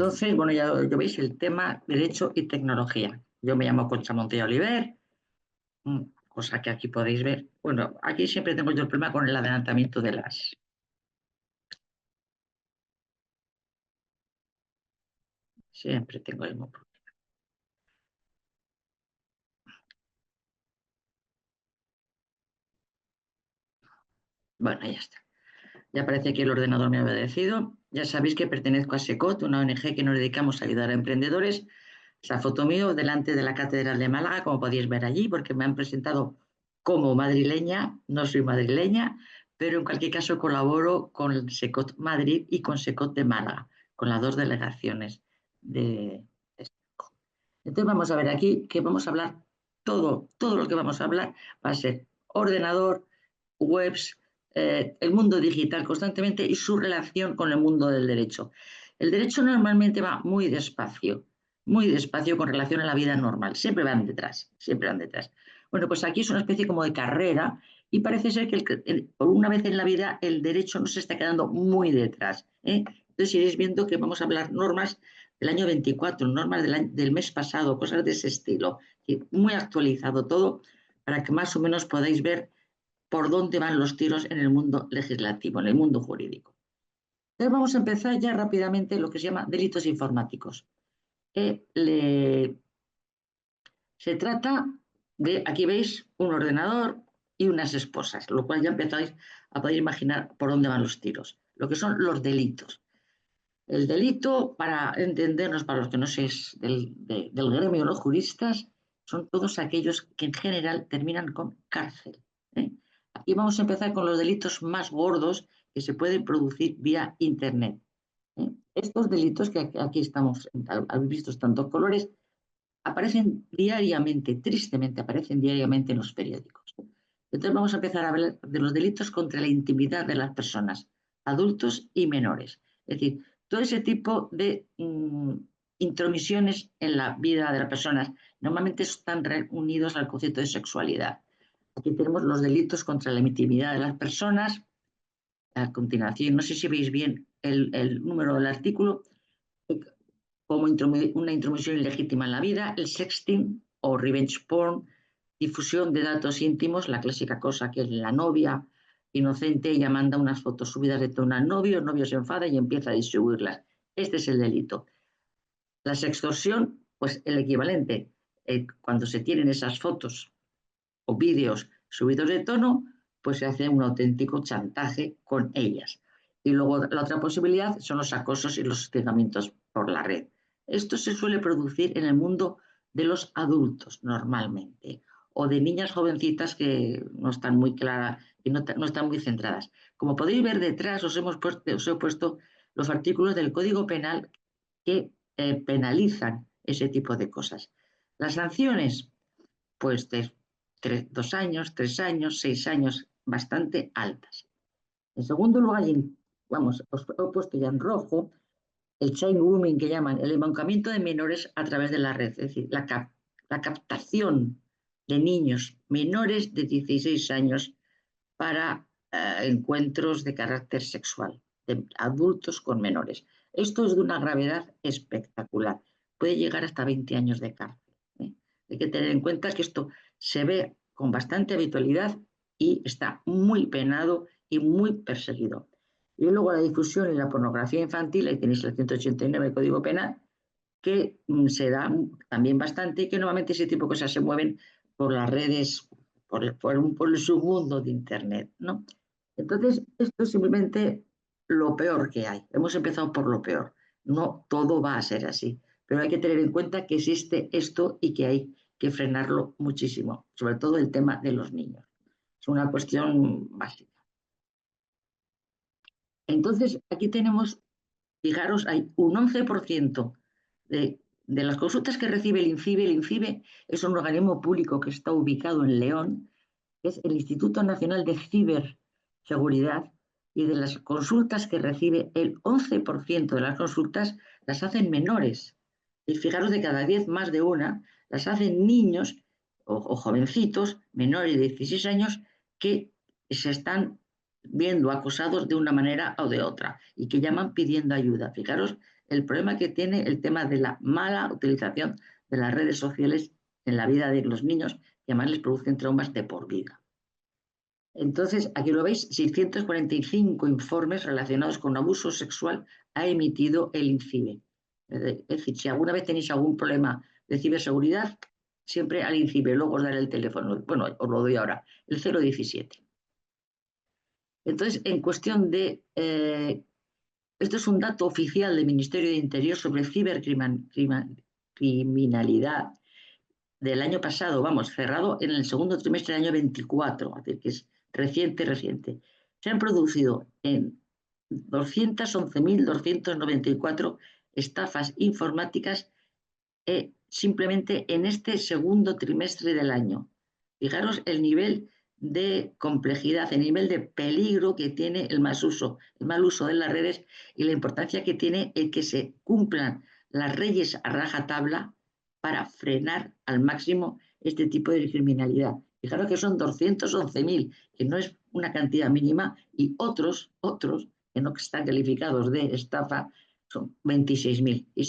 Entonces, bueno, ya veis el tema derecho y tecnología. Yo me llamo Concha Montoya Oliver, cosa que aquí podéis ver. Bueno, aquí siempre tengo yo el problema con el adelantamiento de las... Siempre tengo el mismo problema. Bueno, ya está. Ya parece que el ordenador me ha obedecido. Ya sabéis que pertenezco a SECOT, una ONG que nos dedicamos a ayudar a emprendedores. Esa foto mío delante de la Catedral de Málaga, como podéis ver allí, porque me han presentado como madrileña. No soy madrileña, pero en cualquier caso colaboro con SECOT Madrid y con SECOT de Málaga, con las dos delegaciones de SECOT. Entonces vamos a ver aquí que vamos a hablar todo lo que vamos a hablar va a ser ordenador, webs, el mundo digital constantemente y su relación con el mundo del derecho. El derecho normalmente va muy despacio con relación a la vida normal. Siempre van detrás, siempre van detrás. Bueno, pues aquí es una especie como de carrera y parece ser que por una vez en la vida el derecho nos está quedando muy detrás. Entonces iréis viendo que vamos a hablar normas del año 24, normas del mes pasado, cosas de ese estilo. Muy actualizado todo para que más o menos podáis ver por dónde van los tiros en el mundo legislativo, en el mundo jurídico. Entonces vamos a empezar ya rápidamente lo que se llama delitos informáticos. Se trata de, aquí veis, un ordenador y unas esposas, lo cual ya empezáis a poder imaginar por dónde van los tiros, lo que son los delitos. El delito, para entendernos, para los que no sois del gremio, los juristas, son todos aquellos que en general terminan con cárcel. Aquí vamos a empezar con los delitos más gordos que se pueden producir vía Internet. Estos delitos que aquí estamos, habéis visto tantos colores, aparecen diariamente, tristemente aparecen diariamente en los periódicos. Entonces vamos a empezar a hablar de los delitos contra la intimidad de las personas, adultos y menores. Es decir, todo ese tipo de intromisiones en la vida de las personas normalmente están unidos al concepto de sexualidad. Aquí tenemos los delitos contra la intimidad de las personas. A continuación, no sé si veis bien el número del artículo, como una intromisión ilegítima en la vida, el sexting o revenge porn, difusión de datos íntimos, la clásica cosa que es la novia inocente, ella manda unas fotos subidas de todo un novio, el novio se enfada y empieza a distribuirlas. Este es el delito. La sextorsión, pues el equivalente, cuando se tienen esas fotos o vídeos subidos de tono, pues se hace un auténtico chantaje con ellas. Y luego la otra posibilidad son los acosos y los hostigamientos por la red. Esto se suele producir en el mundo de los adultos normalmente, o de niñas jovencitas que no están muy claras y no están muy centradas. Como podéis ver detrás, os he puesto los artículos del Código Penal que penalizan ese tipo de cosas. Las sanciones, pues de 2 años, 3 años, 6 años, bastante altas. En segundo lugar, vamos, os he puesto ya en rojo el child grooming que llaman, el emancipamiento de menores a través de la red, es decir, la captación de niños menores de 16 años para encuentros de carácter sexual, de adultos con menores. Esto es de una gravedad espectacular. Puede llegar hasta 20 años de cárcel. Hay que tener en cuenta que esto se ve con bastante habitualidad y está muy penado y muy perseguido. Y luego la difusión y la pornografía infantil, ahí tenéis el 189 del Código Penal, que se da también bastante y que normalmente ese tipo de cosas se mueven por las redes, por el submundo de Internet, ¿no? Entonces, esto es simplemente lo peor que hay. Hemos empezado por lo peor. No todo va a ser así, pero hay que tener en cuenta que existe esto y que hay que frenarlo muchísimo, sobre todo el tema de los niños. Es una cuestión básica. Entonces, aquí tenemos, fijaros, hay un 11% de las consultas que recibe el INCIBE es un organismo público que está ubicado en León, que es el Instituto Nacional de Ciberseguridad, y de las consultas que recibe, el 11% de las consultas las hacen menores. Y fijaros, de cada 10, más de una, las hacen niños o jovencitos menores de 16 años que se están viendo acosados de una manera o de otra y que llaman pidiendo ayuda. Fijaros el problema que tiene el tema de la mala utilización de las redes sociales en la vida de los niños, que además les producen traumas de por vida. Entonces, aquí lo veis, 645 informes relacionados con abuso sexual ha emitido el INCIBE. Es decir, si alguna vez tenéis algún problema de ciberseguridad, siempre al INCIBE, luego os daré el teléfono. Bueno, os lo doy ahora, el 017. Entonces, en cuestión de... esto es un dato oficial del Ministerio de Interior sobre cibercriminalidad del año pasado, vamos, cerrado en el segundo trimestre del año 24, es decir, que es reciente. Se han producido en 211.294 estafas informáticas simplemente en este segundo trimestre del año. Fijaros el nivel de complejidad, el nivel de peligro que tiene el mal uso de las redes y la importancia que tiene el que se cumplan las leyes a rajatabla para frenar al máximo este tipo de criminalidad. Fijaros que son 211.000, que no es una cantidad mínima, y otros que no están calificados de estafa son 26.000. Y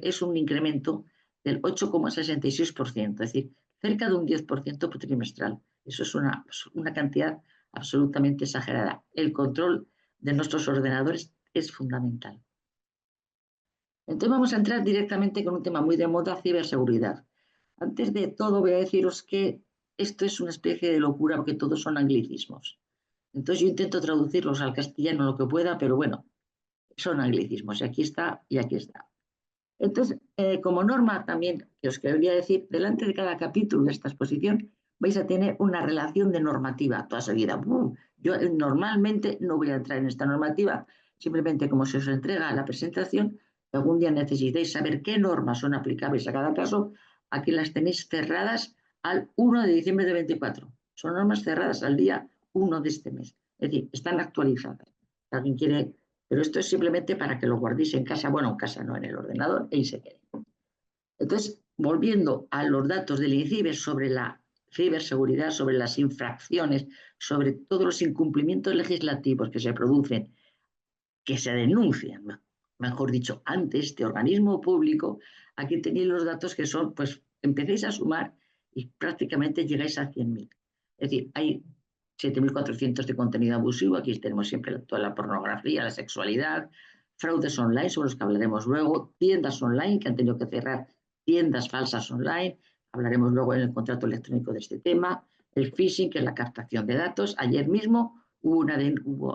es un incremento del 8,66%, es decir, cerca de un 10% trimestral. Eso es una cantidad absolutamente exagerada. El control de nuestros ordenadores es fundamental. Entonces vamos a entrar directamente con un tema muy de moda, ciberseguridad. Antes de todo voy a deciros que esto es una especie de locura porque todos son anglicismos. Entonces yo intento traducirlos al castellano lo que pueda, pero bueno, son anglicismos y aquí está y aquí está. Entonces, como norma también, que os quería decir, delante de cada capítulo de esta exposición vais a tener una relación de normativa toda seguida. Yo normalmente no voy a entrar en esta normativa, simplemente como se os entrega la presentación, si algún día necesitéis saber qué normas son aplicables a cada caso, aquí las tenéis cerradas al 1 de diciembre de 24. Son normas cerradas al día 1 de este mes. Es decir, están actualizadas. Si alguien quiere... Pero esto es simplemente para que lo guardéis en casa, bueno, en casa no, en el ordenador, y se quede. Entonces, volviendo a los datos del INCIBE sobre la ciberseguridad, sobre las infracciones, sobre todos los incumplimientos legislativos que se producen, que se denuncian, mejor dicho, ante este organismo público, aquí tenéis los datos que son, pues, empecéis a sumar y prácticamente llegáis a 100.000. Es decir, hay 7.400 de contenido abusivo, aquí tenemos siempre toda la pornografía, la sexualidad, fraudes online, sobre los que hablaremos luego, tiendas online que han tenido que cerrar, tiendas falsas online, hablaremos luego en el contrato electrónico de este tema, el phishing, que es la captación de datos. Ayer mismo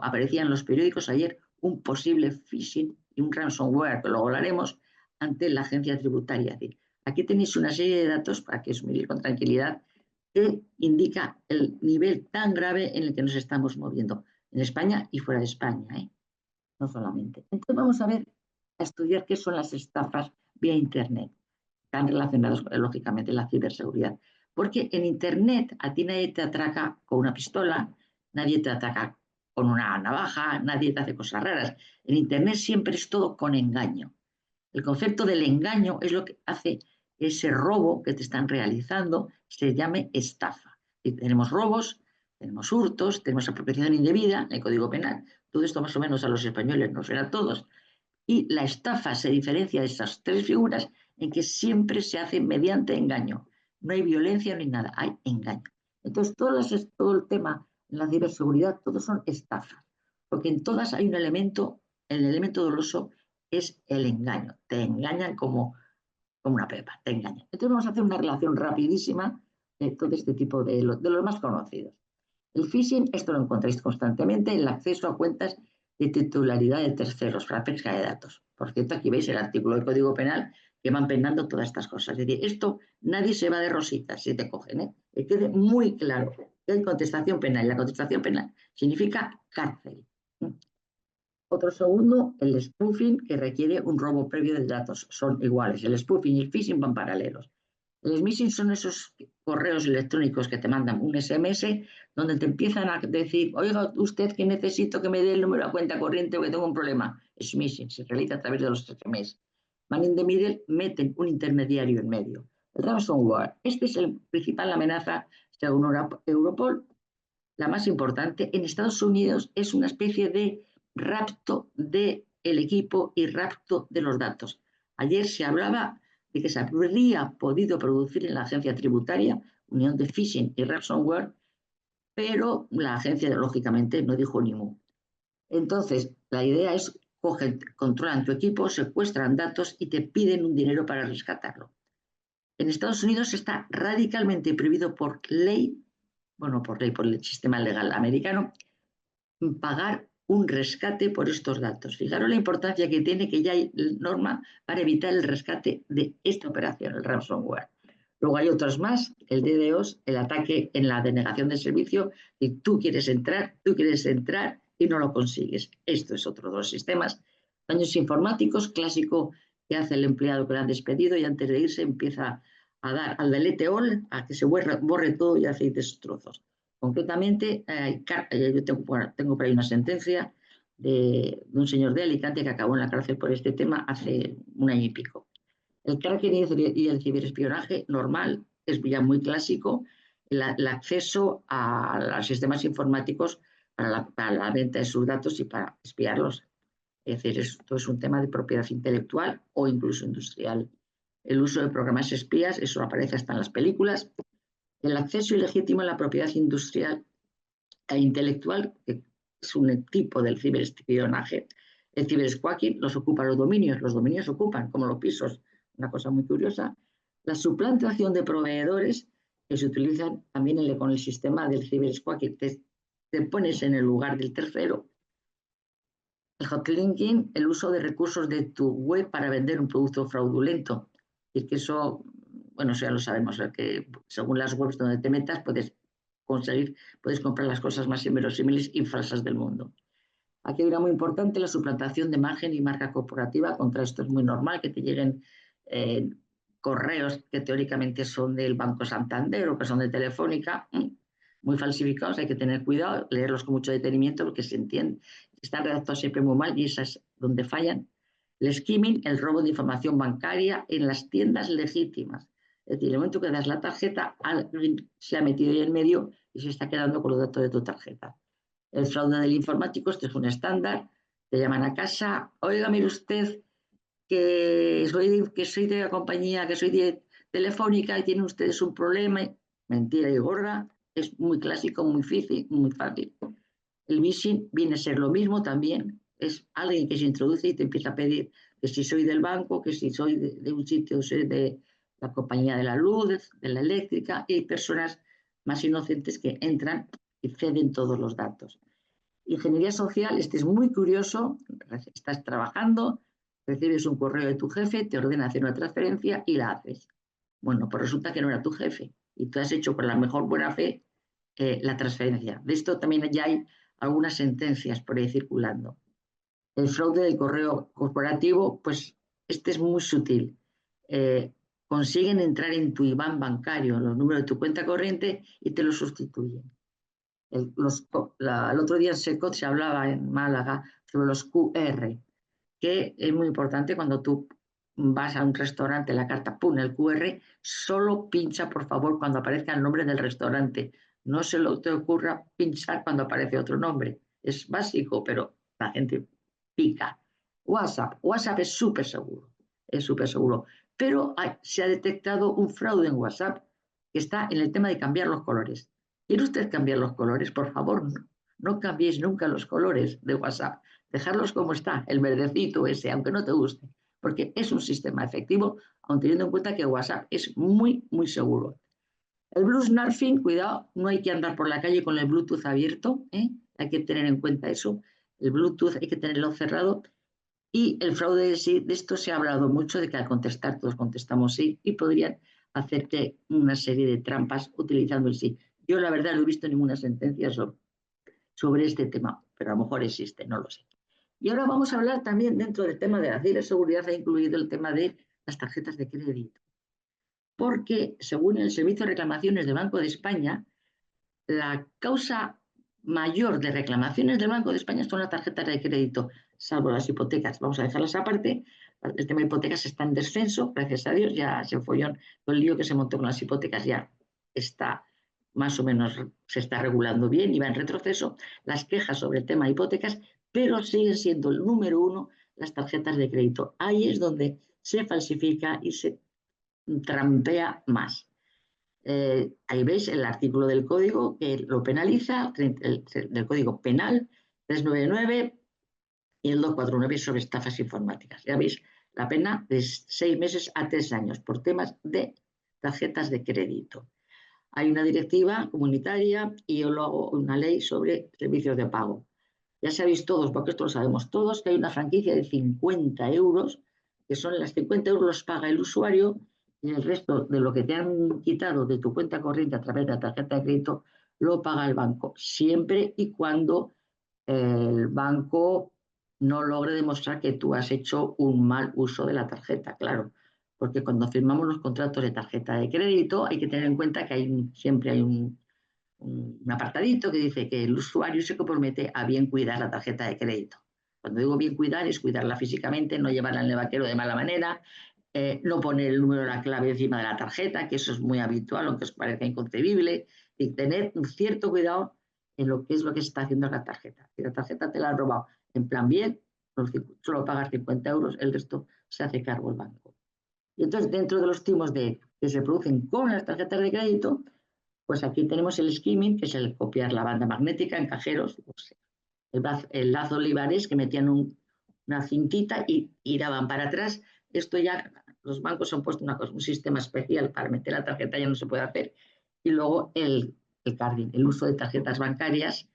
aparecía en los periódicos ayer un posible phishing y un ransomware, que luego hablaremos, ante la agencia tributaria. Es decir, aquí tenéis una serie de datos para que os miréis con tranquilidad que indica el nivel tan grave en el que nos estamos moviendo en España y fuera de España, no solamente. Entonces vamos a ver, a estudiar qué son las estafas vía Internet, están relacionadas, lógicamente, la ciberseguridad. Porque en Internet a ti nadie te atraca con una pistola, nadie te ataca con una navaja, nadie te hace cosas raras. En Internet siempre es todo con engaño. El concepto del engaño es lo que hace ese robo que te están realizando se llame estafa. Y tenemos robos, tenemos hurtos, tenemos apropiación indebida en el Código Penal. Todo esto más o menos a los españoles nos suena a todos. Y la estafa se diferencia de esas tres figuras en que siempre se hace mediante engaño. No hay violencia ni nada, hay engaño. Entonces, todo el tema en la ciberseguridad, todos son estafas, porque en todas hay un elemento, el elemento doloso es el engaño. Te engañan como una pepa, te engañan. Entonces vamos a hacer una relación rapidísima de todo este tipo de los más conocidos. El phishing, esto lo encontráis constantemente, el acceso a cuentas de titularidad de terceros para pesca de datos. Por cierto, aquí veis el artículo del Código Penal que van penando todas estas cosas. Es decir, esto nadie se va de rositas si te cogen, que quede muy claro que hay contestación penal. Y la contestación penal significa cárcel. Otro segundo, el spoofing, que requiere un robo previo de datos. Son iguales. El spoofing y el phishing van paralelos. El smishing son esos correos electrónicos que te mandan un SMS donde te empiezan a decir, oiga, usted que necesito que me dé el número de cuenta corriente porque tengo un problema. Smishing se realiza a través de los SMS. Man in the middle, meten un intermediario en medio. El ransomware, este es el principal amenaza, según Europol, la más importante. En Estados Unidos es una especie de rapto de el equipo y rapto de los datos. Ayer se hablaba de que se habría podido producir en la agencia tributaria, unión de phishing y ransomware, pero la agencia, lógicamente, no dijo ni mu. Entonces, la idea es, controlan tu equipo, secuestran datos y te piden un dinero para rescatarlo. En Estados Unidos está radicalmente prohibido por ley, por el sistema legal americano, pagar un rescate por estos datos. Fijaros la importancia que tiene que ya hay norma para evitar el rescate de esta operación, el ransomware. Luego hay otros más, el DDoS, el ataque en la denegación de servicio, y tú quieres entrar y no lo consigues. Esto es otro de los sistemas. Daños informáticos, clásico que hace el empleado que lo han despedido y antes de irse empieza a dar al delete all, a que se borre todo y hace destrozos. Concretamente, yo tengo por ahí una sentencia de un señor de Alicante que acabó en la cárcel por este tema hace un año y pico. El cracking y el ciberespionaje normal es ya muy clásico, el acceso a los sistemas informáticos para la venta de sus datos y para espiarlos. Es decir, esto es un tema de propiedad intelectual o incluso industrial. El uso de programas espías, eso aparece hasta en las películas. El acceso ilegítimo a la propiedad industrial e intelectual, que es un tipo del ciberespionaje. El cibersquatting los dominios ocupan, como los pisos, una cosa muy curiosa. La suplantación de proveedores que se utilizan también con el sistema del cibersquatting. Te pones en el lugar del tercero. El hotlinking, el uso de recursos de tu web para vender un producto fraudulento. Y que eso, eso ya lo sabemos, que según las webs donde te metas puedes comprar las cosas más inverosímiles y falsas del mundo. Aquí hay una muy importante, la suplantación de imagen y marca corporativa. Contra esto es muy normal que te lleguen correos que teóricamente son del Banco Santander o que son de Telefónica, muy falsificados, hay que tener cuidado, leerlos con mucho detenimiento porque se entiende, están redactados siempre muy mal y esa es donde fallan. El skimming, el robo de información bancaria en las tiendas legítimas. Es decir, en el momento que das la tarjeta, alguien se ha metido ahí en medio y se está quedando con los datos de tu tarjeta. El fraude del informático, este es un estándar, te llaman a casa, oiga, mire usted que soy de la compañía, que soy de Telefónica y tienen ustedes un problema. Mentira y gorda, es muy clásico, muy fácil. El phishing viene a ser lo mismo también, es alguien que se introduce y te empieza a pedir que si soy del banco, que si soy de un sitio, soy de la compañía de la luz, de la eléctrica, y hay personas más inocentes que entran y ceden todos los datos. Ingeniería social, este es muy curioso, estás trabajando, recibes un correo de tu jefe, te ordena hacer una transferencia y la haces. Bueno, pues resulta que no era tu jefe y tú has hecho con la mejor buena fe la transferencia. De esto también ya hay algunas sentencias por ahí circulando. El fraude del correo corporativo, pues este es muy sutil. Consiguen entrar en tu IBAN bancario, los números de tu cuenta corriente y te lo sustituyen. El otro día en SECOT se hablaba en Málaga sobre los QR, que es muy importante cuando tú vas a un restaurante, la carta, ¡pum!, el QR, solo pincha, por favor, cuando aparezca el nombre del restaurante. No se te ocurra pinchar cuando aparece otro nombre. Es básico, pero la gente pica. WhatsApp es súper seguro. Pero se ha detectado un fraude en WhatsApp que está en el tema de cambiar los colores. ¿Quiere usted cambiar los colores? Por favor, no cambiéis nunca los colores de WhatsApp. Dejarlos como está, el verdecito ese, aunque no te guste, porque es un sistema efectivo, aun teniendo en cuenta que WhatsApp es muy seguro. El Bluesnarfing, cuidado, no hay que andar por la calle con el Bluetooth abierto, hay que tener en cuenta eso. El Bluetooth hay que tenerlo cerrado. Y el fraude de esto se ha hablado mucho, de que al contestar todos contestamos sí, y podrían hacerte una serie de trampas utilizando el sí. Yo la verdad no he visto ninguna sentencia sobre este tema, pero a lo mejor existe, no lo sé. Y ahora vamos a hablar también dentro del tema de la ciberseguridad, ha incluido el tema de las tarjetas de crédito. Porque según el Servicio de Reclamaciones del Banco de España, la causa mayor de reclamaciones del Banco de España son las tarjetas de crédito, salvo las hipotecas. Vamos a dejarlas aparte. El tema de hipotecas está en descenso, gracias a Dios, ya se follón, todo el lío que se montó con las hipotecas ya está más o menos, se está regulando bien y va en retroceso. Las quejas sobre el tema de hipotecas, pero siguen siendo el número uno las tarjetas de crédito. Ahí es donde se falsifica y se trampea más. Ahí veis el artículo del código que lo penaliza, del código penal 399 y el 249 sobre estafas informáticas. Ya veis, la pena de 6 meses a 3 años por temas de tarjetas de crédito. Hay una directiva comunitaria y yo lo hago una ley sobre servicios de pago. Ya sabéis todos, porque esto lo sabemos todos, que hay una franquicia de 50 euros, que son las 50 euros los paga el usuario y el resto de lo que te han quitado de tu cuenta corriente a través de la tarjeta de crédito lo paga el banco, siempre y cuando el banco no logre demostrar que tú has hecho un mal uso de la tarjeta, claro, porque cuando firmamos los contratos de tarjeta de crédito hay que tener en cuenta que siempre hay un apartadito que dice que el usuario se compromete a bien cuidar la tarjeta de crédito. Cuando digo bien cuidar, es cuidarla físicamente, no llevarla en el vaquero de mala manera, no poner el número de la clave encima de la tarjeta, que eso es muy habitual, aunque os parezca inconcebible, y tener un cierto cuidado en lo que es lo que se está haciendo en la tarjeta. Si la tarjeta te la han robado en plan bien, solo pagas 50 euros, el resto se hace cargo el banco. Y entonces, dentro de los timos que se producen con las tarjetas de crédito, pues aquí tenemos el skimming, que es el copiar la banda magnética en cajeros, pues el lazo olivares que metían una cintita y giraban para atrás. Esto ya, los bancos han puesto un sistema especial para meter la tarjeta, ya no se puede hacer. Y luego el carding, el uso de tarjetas bancarias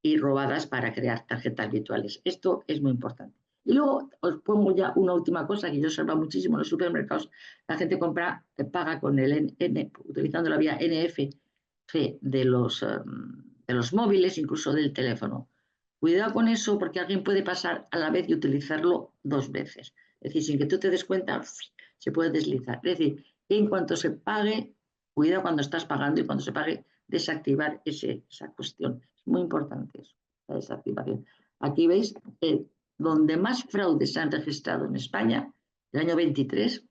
y robadas para crear tarjetas virtuales. Esto es muy importante. Y luego os pongo ya una última cosa que yo observo muchísimo en los supermercados. La gente paga con utilizando la vía NFC de los móviles, incluso del teléfono. Cuidado con eso porque alguien puede pasar a la vez y utilizarlo 2 veces. Es decir, sin que tú te des cuenta, se puede deslizar. Es decir, que en cuanto se pague, cuidado cuando estás pagando y cuando se pague, desactivar esa cuestión. Es muy importante eso, la desactivación. Aquí veis donde más fraudes se han registrado en España, el año 23,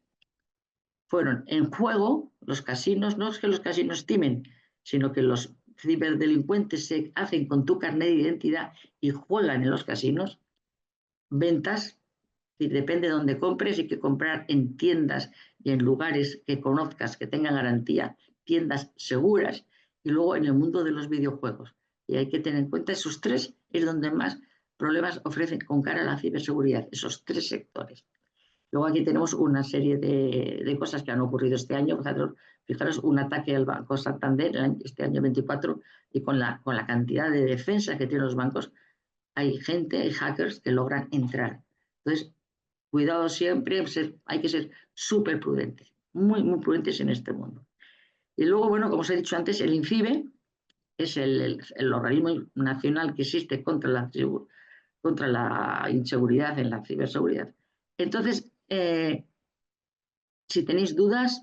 fueron en juego, los casinos, no es que los casinos timen, sino que los ciberdelincuentes se hacen con tu carnet de identidad y juegan en los casinos, ventas, y depende de dónde compres, hay que comprar en tiendas y en lugares que conozcas, que tengan garantía, tiendas seguras, y luego en el mundo de los videojuegos. Y hay que tener en cuenta esos 3 es donde más problemas ofrecen con cara a la ciberseguridad, esos 3 sectores. Luego aquí tenemos una serie de cosas que han ocurrido este año. Fijaros, un ataque al Banco Santander este año 24 y con la cantidad de defensa que tienen los bancos, hay hackers que logran entrar. Entonces, cuidado siempre, hay que ser súper prudentes, muy, muy prudentes en este mundo. Y luego, bueno, como os he dicho antes, el INCIBE es el organismo nacional que existe contra la inseguridad en la ciberseguridad. Entonces, si tenéis dudas,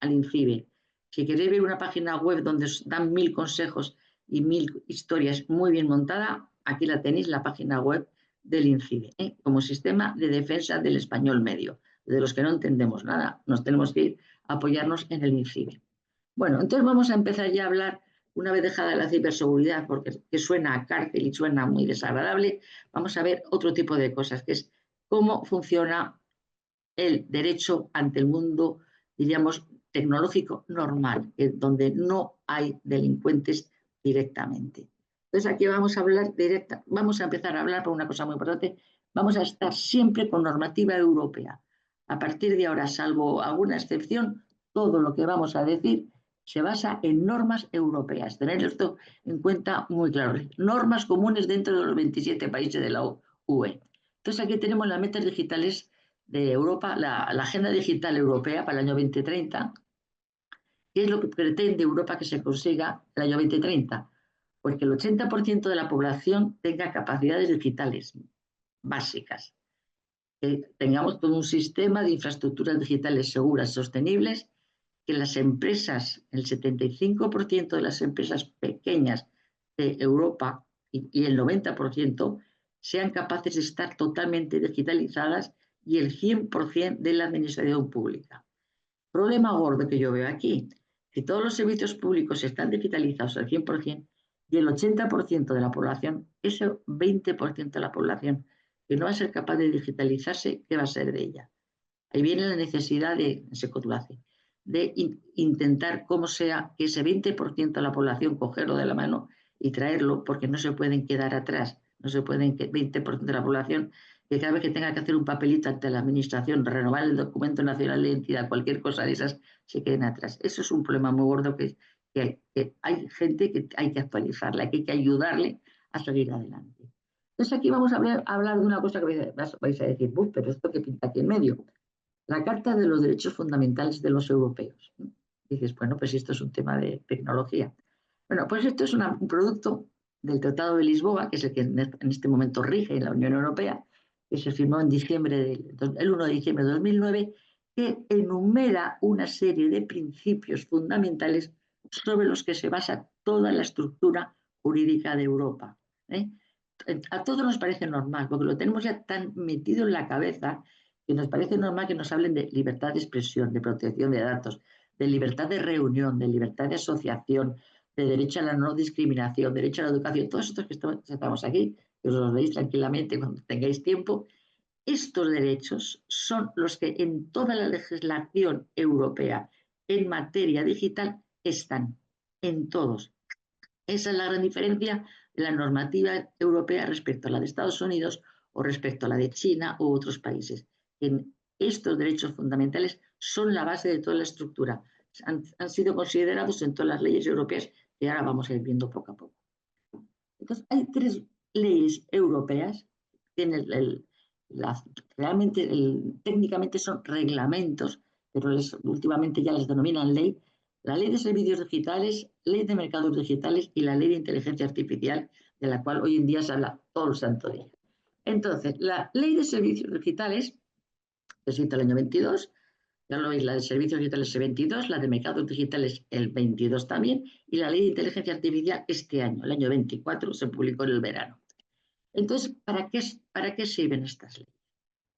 al INCIBE. Si queréis ver una página web donde os dan 1000 consejos y 1000 historias muy bien montada, aquí la tenéis, la página web del INCIBE, como sistema de defensa del español medio. De los que no entendemos nada, nos tenemos que ir a apoyarnos en el INCIBE. Bueno, entonces vamos a empezar ya a hablar, una vez dejada la ciberseguridad, porque que suena a cárcel y suena muy desagradable, vamos a ver otro tipo de cosas, que es cómo funciona el derecho ante el mundo, diríamos, tecnológico normal, donde no hay delincuentes directamente. Entonces aquí vamos a empezar a hablar por una cosa muy importante, vamos a estar siempre con normativa europea. A partir de ahora, salvo alguna excepción, todo lo que vamos a decir se basa en normas europeas. Tener esto en cuenta muy claro. Normas comunes dentro de los 27 países de la UE. Entonces aquí tenemos las metas digitales de Europa, la Agenda Digital Europea para el año 2030. ¿Qué es lo que pretende Europa que se consiga el año 2030? Pues que el 80% de la población tenga capacidades digitales básicas. Que tengamos todo un sistema de infraestructuras digitales seguras, sostenibles, que las empresas, el 75% de las empresas pequeñas de Europa y el 90% sean capaces de estar totalmente digitalizadas y el 100% de la administración pública. Problema gordo que yo veo aquí, si todos los servicios públicos están digitalizados al 100% y el 80% de la población, ese 20% de la población que no va a ser capaz de digitalizarse, ¿qué va a ser de ella? Ahí viene la necesidad de, de intentar, como sea, que ese 20% de la población cogerlo de la mano y traerlo, porque no se pueden quedar atrás, no se pueden, 20% de la población, que cada vez que tenga que hacer un papelito ante la administración, renovar el documento nacional de identidad, cualquier cosa de esas, se queden atrás. Eso es un problema muy gordo que hay gente que hay que actualizarla, que hay que ayudarle a seguir adelante. Entonces aquí vamos a hablar de una cosa que vais a decir, pero esto que pinta aquí en medio, la Carta de los Derechos Fundamentales de los Europeos. Dices, bueno, pues esto es un tema de tecnología. Bueno, pues esto es un producto del Tratado de Lisboa, que es el que en este momento rige en la Unión Europea, que se firmó en el 1 de diciembre de 2009, que enumera una serie de principios fundamentales sobre los que se basa toda la estructura jurídica de Europa. ¿eh? A todos nos parece normal, porque lo tenemos ya tan metido en la cabeza que nos parece normal que nos hablen de libertad de expresión, de protección de datos, de libertad de reunión, de libertad de asociación, de derecho a la no discriminación, derecho a la educación, todos estos que estamos aquí, que os los veis tranquilamente cuando tengáis tiempo. Estos derechos son los que en toda la legislación europea en materia digital están, en todos. Esa es la gran diferencia de la normativa europea respecto a la de Estados Unidos o respecto a la de China u otros países. En estos derechos fundamentales son la base de toda la estructura. Han sido considerados en todas las leyes europeas que ahora vamos a ir viendo poco a poco. Entonces, hay 3 leyes europeas que realmente técnicamente son reglamentos, pero últimamente ya les denominan ley. La ley de servicios digitales, ley de mercados digitales y la ley de inteligencia artificial, de la cual hoy en día se habla todo el santo día. Entonces, la ley de servicios digitales, que se hizo el año 22, ya lo veis, la de servicios digitales el 22, la de mercados digitales el 22 también, y la ley de inteligencia artificial este año, el año 24, se publicó en el verano. Entonces, ¿para qué sirven estas leyes?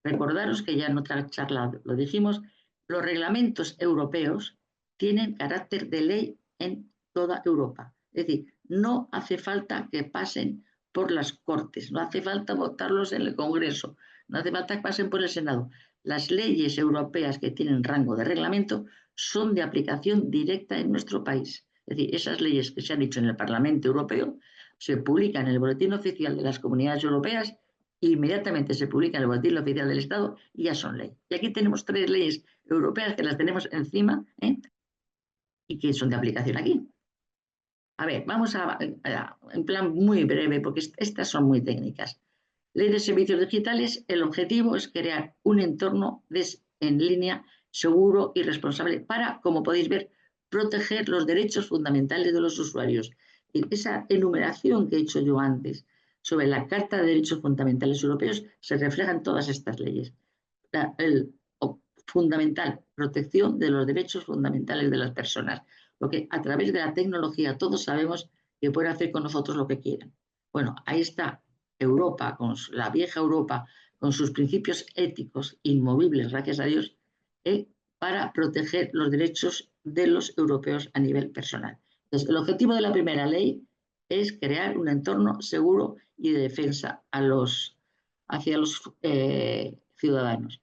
Recordaros que ya en otra charla lo dijimos, los reglamentos europeos tienen carácter de ley en toda Europa. Es decir, no hace falta que pasen por las Cortes, no hace falta votarlos en el Congreso, no hace falta que pasen por el Senado. Las leyes europeas que tienen rango de reglamento son de aplicación directa en nuestro país. Es decir, esas leyes que se han hecho en el Parlamento Europeo se publican en el Boletín Oficial de las Comunidades Europeas, inmediatamente se publica en el Boletín Oficial del Estado y ya son ley. Y aquí tenemos 3 leyes europeas que las tenemos encima y que son de aplicación aquí. A ver, vamos en plan muy breve, porque estas son muy técnicas. Ley de servicios digitales, el objetivo es crear un entorno en línea seguro y responsable para, como podéis ver, proteger los derechos fundamentales de los usuarios. Y esa enumeración que he hecho yo antes sobre la Carta de Derechos Fundamentales Europeos se refleja en todas estas leyes. Fundamental, protección de los derechos fundamentales de las personas, porque a través de la tecnología todos sabemos que pueden hacer con nosotros lo que quieran. Bueno, ahí está Europa, la vieja Europa, con sus principios éticos inmovibles, gracias a Dios, para proteger los derechos de los europeos a nivel personal. Entonces, el objetivo de la primera ley es crear un entorno seguro y de defensa hacia los ciudadanos.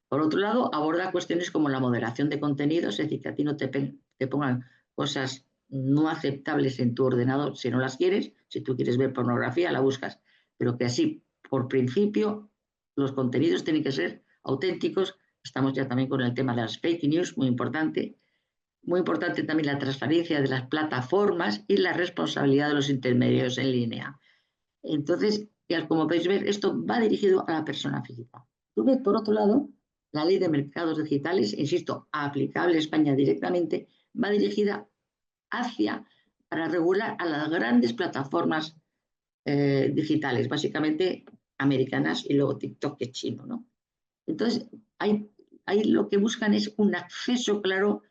Por otro lado, aborda cuestiones como la moderación de contenidos, es decir, que a ti no te pongan cosas no aceptables en tu ordenador si no las quieres. Si tú quieres ver pornografía, la buscas, pero que así, por principio, los contenidos tienen que ser auténticos. Estamos ya también con el tema de las fake news, muy importante. Muy importante también la transparencia de las plataformas y la responsabilidad de los intermediarios en línea. Entonces, como podéis ver, esto va dirigido a la persona física. Tú ves, por otro lado, la ley de mercados digitales, insisto, aplicable a España directamente, va dirigida para regular a las grandes plataformas digitales, básicamente americanas y luego TikTok, que es chino, ¿no? Entonces, ahí lo que buscan es un acceso claro,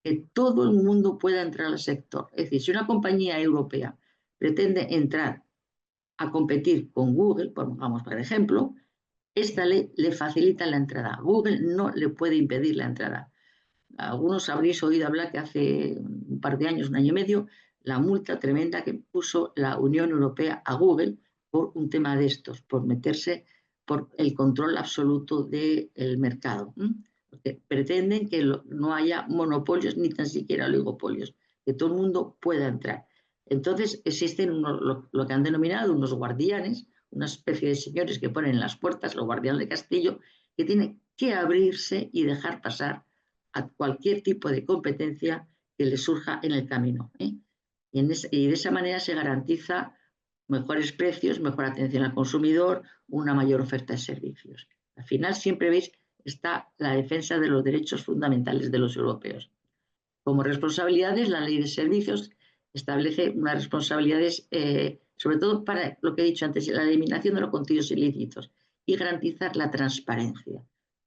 que todo el mundo pueda entrar al sector. Es decir, si una compañía europea pretende entrar a competir con Google, vamos, por ejemplo, esta ley le facilita la entrada. Google no le puede impedir la entrada. Algunos habréis oído hablar que hace un par de años, un año y medio, la multa tremenda que puso la Unión Europea a Google por un tema de estos, por meterse por el control absoluto del mercado. Porque pretenden que no haya monopolios ni tan siquiera oligopolios, que todo el mundo pueda entrar. Entonces existen lo que han denominado unos guardianes, una especie de señores que ponen en las puertas, los guardianes de castillo, que tienen que abrirse y dejar pasar a cualquier tipo de competencia que les surja en el camino. Y de esa manera se garantiza mejores precios, mejor atención al consumidor, una mayor oferta de servicios. Al final siempre veis está la defensa de los derechos fundamentales de los europeos. Como responsabilidades, la ley de servicios establece unas responsabilidades, sobre todo para lo que he dicho antes, la eliminación de los contenidos ilícitos y garantizar la transparencia.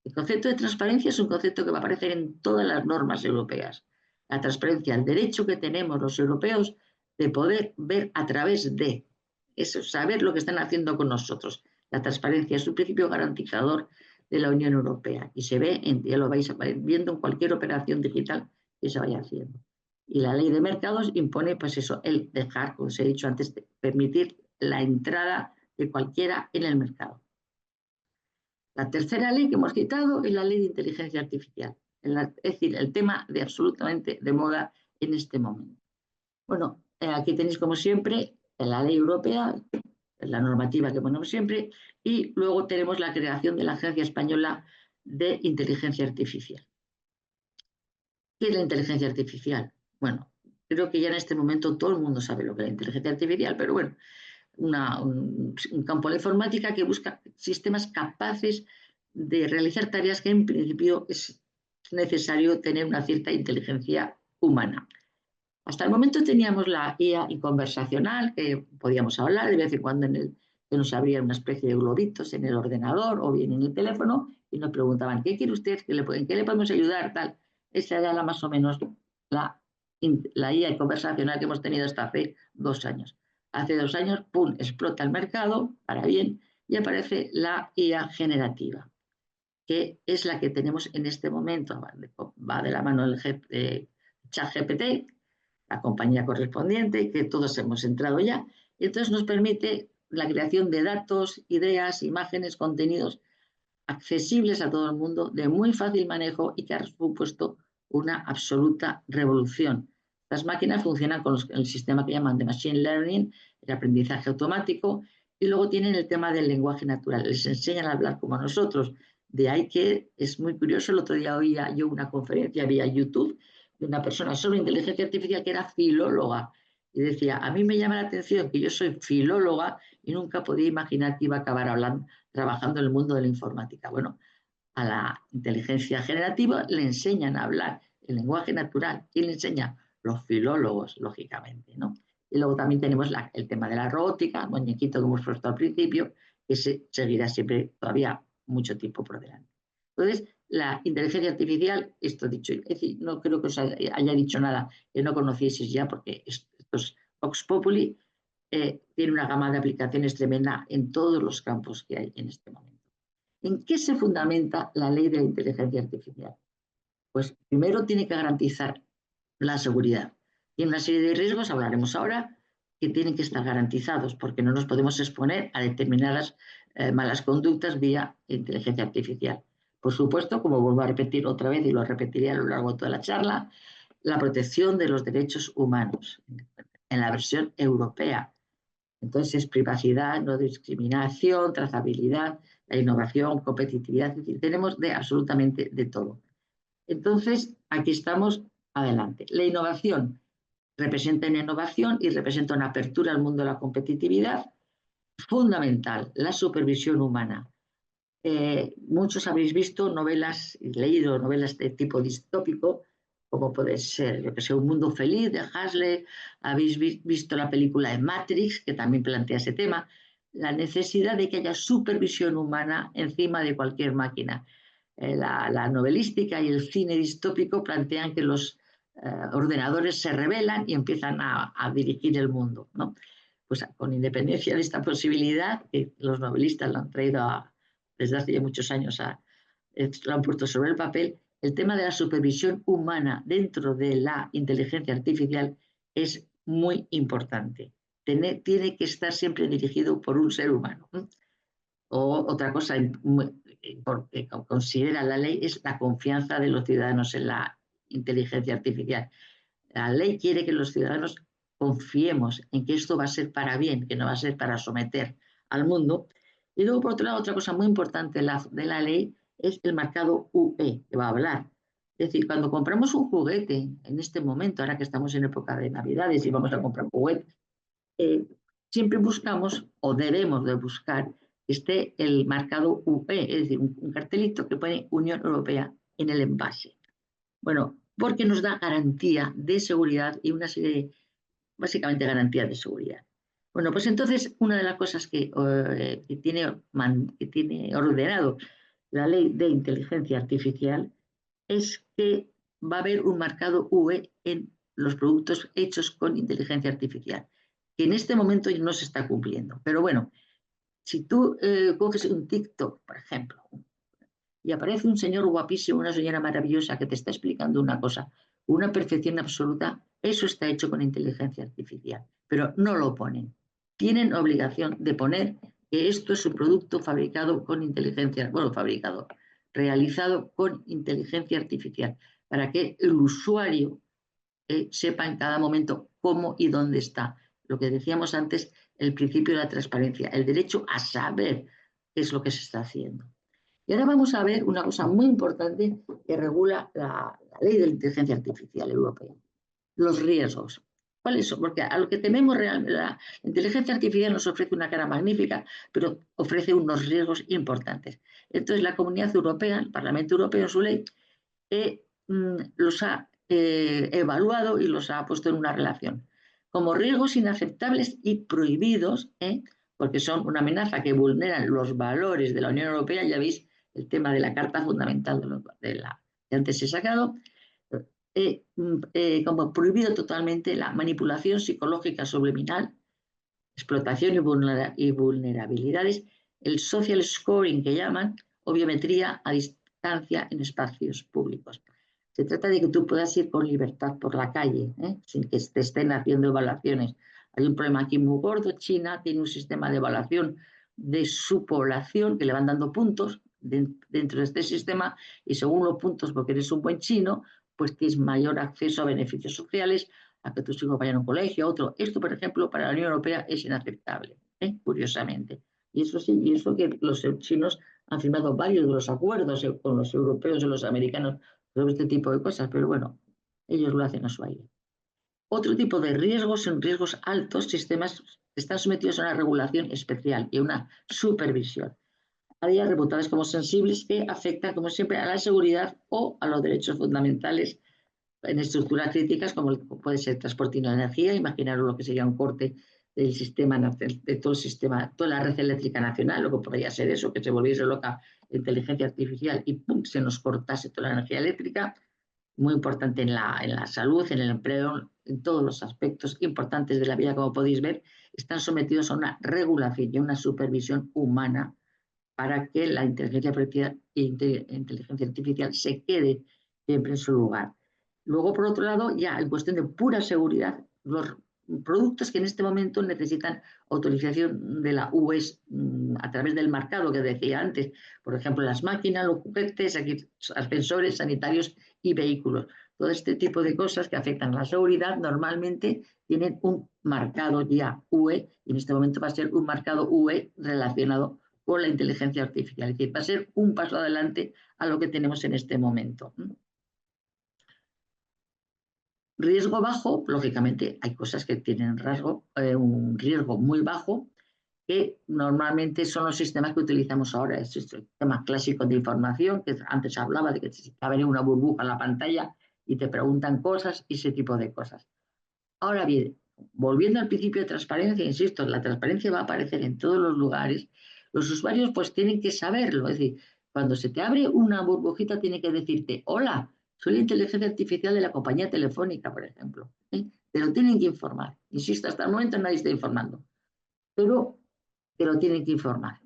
El concepto de transparencia es un concepto que va a aparecer en todas las normas europeas. La transparencia, el derecho que tenemos los europeos de poder ver a través de eso, saber lo que están haciendo con nosotros. La transparencia es un principio garantizador de la Unión Europea y se ve, ya lo vais viendo en cualquier operación digital que se vaya haciendo. Y la ley de mercados impone, pues eso, el dejar, como os he dicho antes, permitir la entrada de cualquiera en el mercado. La tercera ley que hemos citado es la ley de inteligencia artificial, es decir, el tema de absolutamente de moda en este momento. Bueno, aquí tenéis como siempre la ley europea, la normativa que ponemos siempre, y luego tenemos la creación de la Agencia Española de Inteligencia Artificial. ¿Qué es la inteligencia artificial? Bueno, creo que ya en este momento todo el mundo sabe lo que es la inteligencia artificial, pero bueno, un campo de la informática que busca sistemas capaces de realizar tareas que en principio es necesario tener una cierta inteligencia humana. Hasta el momento teníamos la IA conversacional, que podíamos hablar de vez en cuando que nos abría una especie de globitos en el ordenador o bien en el teléfono y nos preguntaban, ¿qué quiere usted? ¿En qué le podemos ayudar? Tal. Esa era más o menos la IA conversacional que hemos tenido hasta hace 2 años. Hace 2 años, ¡pum!, explota el mercado, para bien, y aparece la IA generativa, que es la que tenemos en este momento. Va de la mano del ChatGPT, la compañía correspondiente, que todos hemos entrado ya, y entonces nos permite la creación de datos, ideas, imágenes, contenidos accesibles a todo el mundo, de muy fácil manejo y que ha supuesto una absoluta revolución. Las máquinas funcionan con el sistema que llaman de Machine Learning, el aprendizaje automático, y luego tienen el tema del lenguaje natural. Les enseñan a hablar como nosotros. De ahí que es muy curioso, el otro día oía yo una conferencia vía YouTube de una persona sobre inteligencia artificial que era filóloga y decía, a mí me llama la atención que yo soy filóloga y nunca podía imaginar que iba a acabar trabajando en el mundo de la informática. Bueno, a la inteligencia generativa le enseñan a hablar el lenguaje natural. ¿Quién le enseña? Los filólogos, lógicamente, ¿no? Y luego también tenemos el tema de la robótica, muñequito que hemos puesto al principio, que seguirá siempre todavía mucho tiempo por delante. Entonces, la inteligencia artificial, esto dicho, es decir, no creo que os haya dicho nada que no conocieseis ya, porque estos Vox Populi tiene una gama de aplicaciones tremenda en todos los campos que hay en este momento. ¿En qué se fundamenta la ley de la inteligencia artificial? Pues primero tiene que garantizar la seguridad. Tiene una serie de riesgos, hablaremos ahora, que tienen que estar garantizados porque no nos podemos exponer a determinadas malas conductas vía inteligencia artificial. Por supuesto, como vuelvo a repetir otra vez y lo repetiré a lo largo de toda la charla, la protección de los derechos humanos en la versión europea. Entonces es privacidad, no discriminación, trazabilidad, la innovación, competitividad, es decir, tenemos de absolutamente de todo. Entonces, aquí estamos adelante. La innovación representa una innovación y representa una apertura al mundo de la competitividad. Fundamental, la supervisión humana. Muchos habréis visto novelas, leído novelas de tipo distópico, como puede ser, yo que sé, Un mundo feliz de Huxley, habéis visto la película de Matrix, que también plantea ese tema, la necesidad de que haya supervisión humana encima de cualquier máquina. La novelística y el cine distópico plantean que los ordenadores se rebelan y empiezan a dirigir el mundo, ¿no? Pues con independencia de esta posibilidad, que los novelistas lo han traído desde hace ya muchos años lo han puesto sobre el papel, el tema de la supervisión humana dentro de la inteligencia artificial es muy importante. Tiene que estar siempre dirigido por un ser humano. otra cosa que considera la ley es la confianza de los ciudadanos en la inteligencia artificial. La ley quiere que los ciudadanos confiemos en que esto va a ser para bien, que no va a ser para someter al mundo. Y luego, por otro lado, otra cosa muy importante de la ley es el marcado UE, que va a hablar. Es decir, cuando compramos un juguete, en este momento, ahora que estamos en época de Navidades y vamos a comprar juguetes, siempre buscamos o debemos de buscar que esté el marcado UE, es decir, un cartelito que pone Unión Europea en el envase. Bueno, porque nos da garantía de seguridad y una serie de, básicamente, garantías de seguridad. Bueno, pues entonces una de las cosas que tiene ordenado la ley de inteligencia artificial es que va a haber un marcado UE en los productos hechos con inteligencia artificial, que en este momento no se está cumpliendo. Pero bueno, si tú coges un TikTok, por ejemplo, y aparece un señor guapísimo, una señora maravillosa que te está explicando una cosa, una perfección absoluta, eso está hecho con inteligencia artificial, pero no lo ponen. Tienen obligación de poner que esto es un producto fabricado con inteligencia, bueno, fabricado, realizado con inteligencia artificial, para que el usuario sepa en cada momento cómo y dónde está. Lo que decíamos antes, el principio de la transparencia, el derecho a saber qué es lo que se está haciendo. Y ahora vamos a ver una cosa muy importante que regula la ley de la inteligencia artificial europea, los riesgos. ¿Cuáles son? Porque a lo que tememos realmente, la inteligencia artificial nos ofrece una cara magnífica, pero ofrece unos riesgos importantes. Entonces, la Comunidad Europea, el Parlamento Europeo en su ley, los ha evaluado y los ha puesto en una relación como riesgos inaceptables y prohibidos, porque son una amenaza que vulneran los valores de la Unión Europea. Ya veis el tema de la Carta Fundamental que antes he sacado, como prohibido totalmente la manipulación psicológica subliminal, explotación y vulnerabilidades, el social scoring que llaman, o biometría a distancia en espacios públicos. Se trata de que tú puedas ir con libertad por la calle, sin que te estén haciendo evaluaciones. Hay un problema aquí muy gordo. China tiene un sistema de evaluación de su población que le van dando puntos dentro de este sistema, y según los puntos, porque eres un buen chino, pues tienes mayor acceso a beneficios sociales, a que tus hijos vayan a un colegio, a otro. Esto, por ejemplo, para la Unión Europea es inaceptable, curiosamente. Y eso sí, y eso que los chinos han firmado varios de los acuerdos con los europeos y los americanos sobre este tipo de cosas, pero bueno, ellos lo hacen a su aire. Otro tipo de riesgos son riesgos altos, sistemas que están sometidos a una regulación especial y una supervisión. Áreas reputadas como sensibles que afectan, como siempre, a la seguridad o a los derechos fundamentales en estructuras críticas, como puede ser transporte y la energía. Imaginaros lo que sería un corte del sistema, de todo el sistema, toda la red eléctrica nacional, lo que podría ser eso, que se volviese loca la inteligencia artificial y ¡pum!, se nos cortase toda la energía eléctrica. Muy importante en la salud, en el empleo, en todos los aspectos importantes de la vida, como podéis ver, están sometidos a una regulación y una supervisión humana para que la inteligencia artificial se quede siempre en su lugar. Luego, por otro lado, ya en cuestión de pura seguridad, los productos que en este momento necesitan autorización de la UE a través del marcado que decía antes, por ejemplo, las máquinas, los juguetes, ascensores sanitarios y vehículos. Todo este tipo de cosas que afectan a la seguridad normalmente tienen un marcado ya UE, y en este momento va a ser un marcado UE relacionado con la inteligencia artificial. Es decir, va a ser un paso adelante a lo que tenemos en este momento. Riesgo bajo, lógicamente, hay cosas que tienen un riesgo muy bajo, que normalmente son los sistemas que utilizamos ahora. Es el sistema clásico de información, que antes hablaba de que te abre una burbuja en la pantalla y te preguntan cosas y ese tipo de cosas. Ahora bien, volviendo al principio de transparencia, insisto, la transparencia va a aparecer en todos los lugares. Los usuarios pues tienen que saberlo. Es decir, cuando se te abre una burbujita tiene que decirte: hola, soy la inteligencia artificial de la compañía telefónica, por ejemplo. Te lo tienen que informar. Insisto, hasta el momento nadie está informando, pero te lo tienen que informar.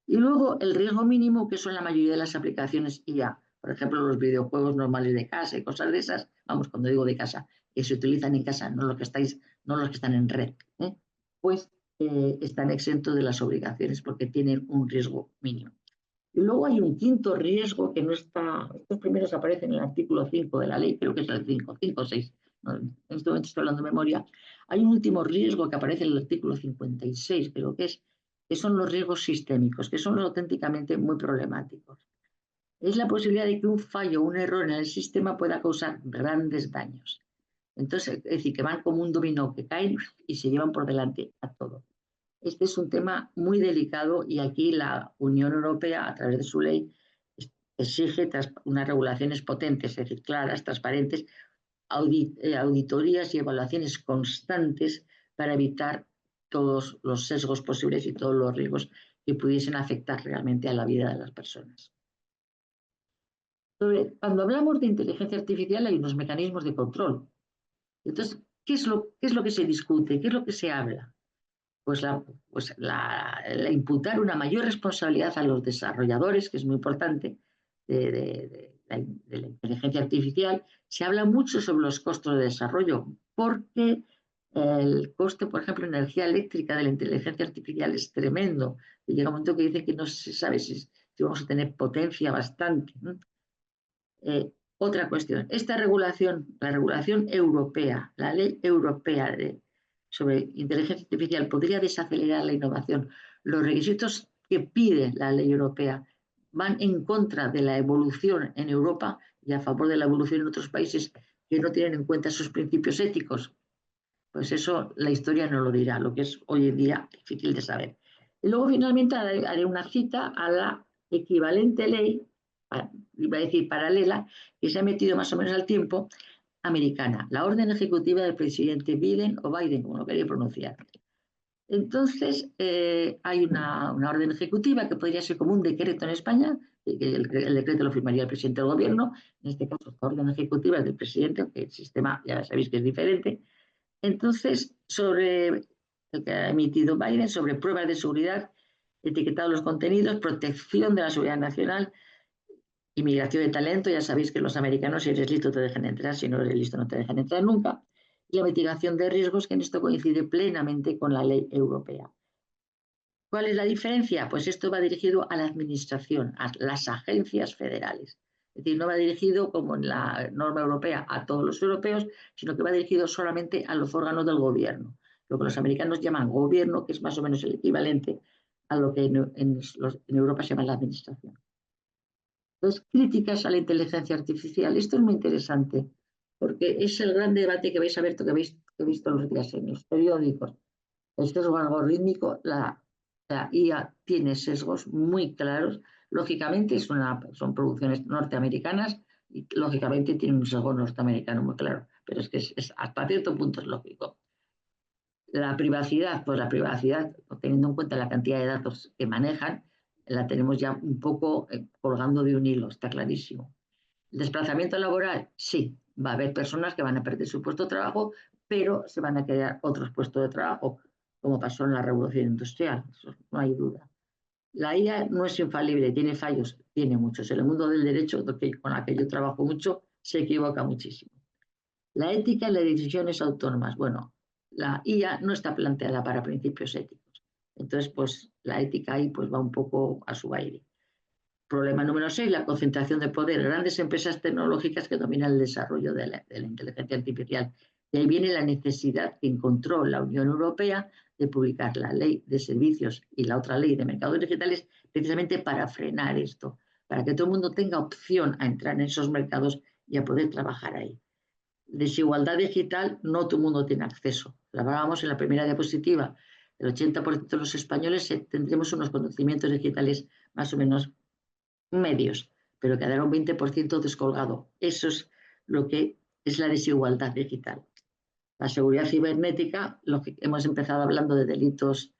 Y luego el riesgo mínimo, que son la mayoría de las aplicaciones IA, por ejemplo, los videojuegos normales de casa y cosas de esas. Vamos, cuando digo de casa, que se utilizan en casa, no los que están en red. Pues están exentos de las obligaciones porque tienen un riesgo mínimo. Y luego hay un quinto riesgo que no está, estos primeros aparecen en el artículo 5 de la ley, creo que es el 5 o 6, no, en este momento estoy hablando de memoria. Hay un último riesgo que aparece en el artículo 56, creo que son los riesgos sistémicos, que son los auténticamente muy problemáticos. Es la posibilidad de que un fallo o un error en el sistema pueda causar grandes daños. Entonces, es decir, que van como un dominó, que caen y se llevan por delante a todo. Este es un tema muy delicado y aquí la Unión Europea, a través de su ley, exige unas regulaciones potentes, es decir, claras, transparentes, auditorías y evaluaciones constantes para evitar todos los sesgos posibles y todos los riesgos que pudiesen afectar realmente a la vida de las personas. Cuando hablamos de inteligencia artificial hay unos mecanismos de control. Entonces, ¿qué es lo que se discute? ¿Qué es lo que se habla? Pues la imputar una mayor responsabilidad a los desarrolladores, que es muy importante, de la inteligencia artificial. Se habla mucho sobre los costos de desarrollo, porque el coste, por ejemplo, de energía eléctrica de la inteligencia artificial es tremendo. Y llega un momento que dice que no se sabe si vamos a tener potencia bastante. Otra cuestión, esta regulación, la regulación europea, la ley europea sobre inteligencia artificial podría desacelerar la innovación. Los requisitos que pide la ley europea van en contra de la evolución en Europa y a favor de la evolución en otros países que no tienen en cuenta sus principios éticos. Pues eso la historia no lo dirá, lo que es hoy en día difícil de saber. Y luego finalmente haré una cita a la equivalente ley, iba a decir paralela, que se ha metido más o menos al tiempo, americana, la orden ejecutiva del presidente Biden o Biden, como lo quería pronunciar. Entonces, hay una orden ejecutiva que podría ser como un decreto en España, que el decreto lo firmaría el presidente del gobierno, en este caso, esta orden ejecutiva es del presidente, aunque el sistema ya sabéis que es diferente. Entonces, sobre el que ha emitido Biden, sobre pruebas de seguridad, etiquetado los contenidos, protección de la seguridad nacional, inmigración de talento, ya sabéis que los americanos, si eres listo te dejan entrar, si no eres listo no te dejan entrar nunca, y la mitigación de riesgos, que en esto coincide plenamente con la ley europea. ¿Cuál es la diferencia? Pues esto va dirigido a la administración, a las agencias federales. Es decir, no va dirigido como en la norma europea a todos los europeos, sino que va dirigido solamente a los órganos del gobierno, lo que los americanos llaman gobierno, que es más o menos el equivalente a lo que en Europa se llama la administración. Entonces, críticas a la inteligencia artificial. Esto es muy interesante, porque es el gran debate que vais a ver, que he visto los días en los periódicos. El sesgo algorítmico, la IA tiene sesgos muy claros. Lógicamente, son producciones norteamericanas y lógicamente tienen un sesgo norteamericano muy claro, pero es que hasta cierto punto es lógico. La privacidad, pues la privacidad, teniendo en cuenta la cantidad de datos que manejan, la tenemos ya un poco colgando de un hilo, está clarísimo. ¿El desplazamiento laboral? Sí, va a haber personas que van a perder su puesto de trabajo, pero se van a crear otros puestos de trabajo, como pasó en la revolución industrial, eso no hay duda. La IA no es infalible, tiene fallos, tiene muchos. En el mundo del derecho, con la que yo trabajo mucho, se equivoca muchísimo. La ética y las decisiones autónomas. Bueno, la IA no está planteada para principios éticos. Entonces, pues la ética ahí pues, va un poco a su baile. Problema número 6, la concentración de poder. Grandes empresas tecnológicas que dominan el desarrollo de la inteligencia artificial. Y ahí viene la necesidad que encontró la Unión Europea de publicar la ley de servicios y la otra ley de mercados digitales precisamente para frenar esto, para que todo el mundo tenga opción a entrar en esos mercados y a poder trabajar ahí. Desigualdad digital, no todo el mundo tiene acceso. Lo hablábamos en la primera diapositiva. El 80% de los españoles tendremos unos conocimientos digitales más o menos medios, pero quedará un 20% descolgado. Eso es lo que es la desigualdad digital. La seguridad cibernética, lo que hemos empezado hablando de delitos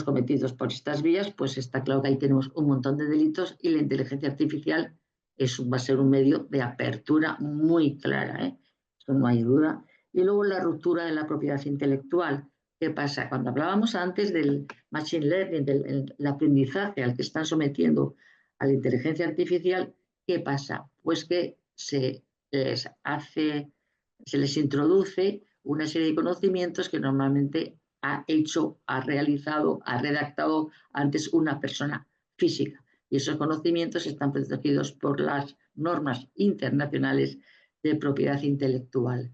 cometidos por estas vías, pues está claro que ahí tenemos un montón de delitos y la inteligencia artificial va a ser un medio de apertura muy clara, ¿eh? Eso no hay duda. Y luego la ruptura de la propiedad intelectual. ¿Qué pasa? Cuando hablábamos antes del machine learning, del aprendizaje al que están sometiendo a la inteligencia artificial, ¿qué pasa? Pues que se les introduce una serie de conocimientos que normalmente ha hecho, ha realizado, ha redactado antes una persona física. Y esos conocimientos están protegidos por las normas internacionales de propiedad intelectual.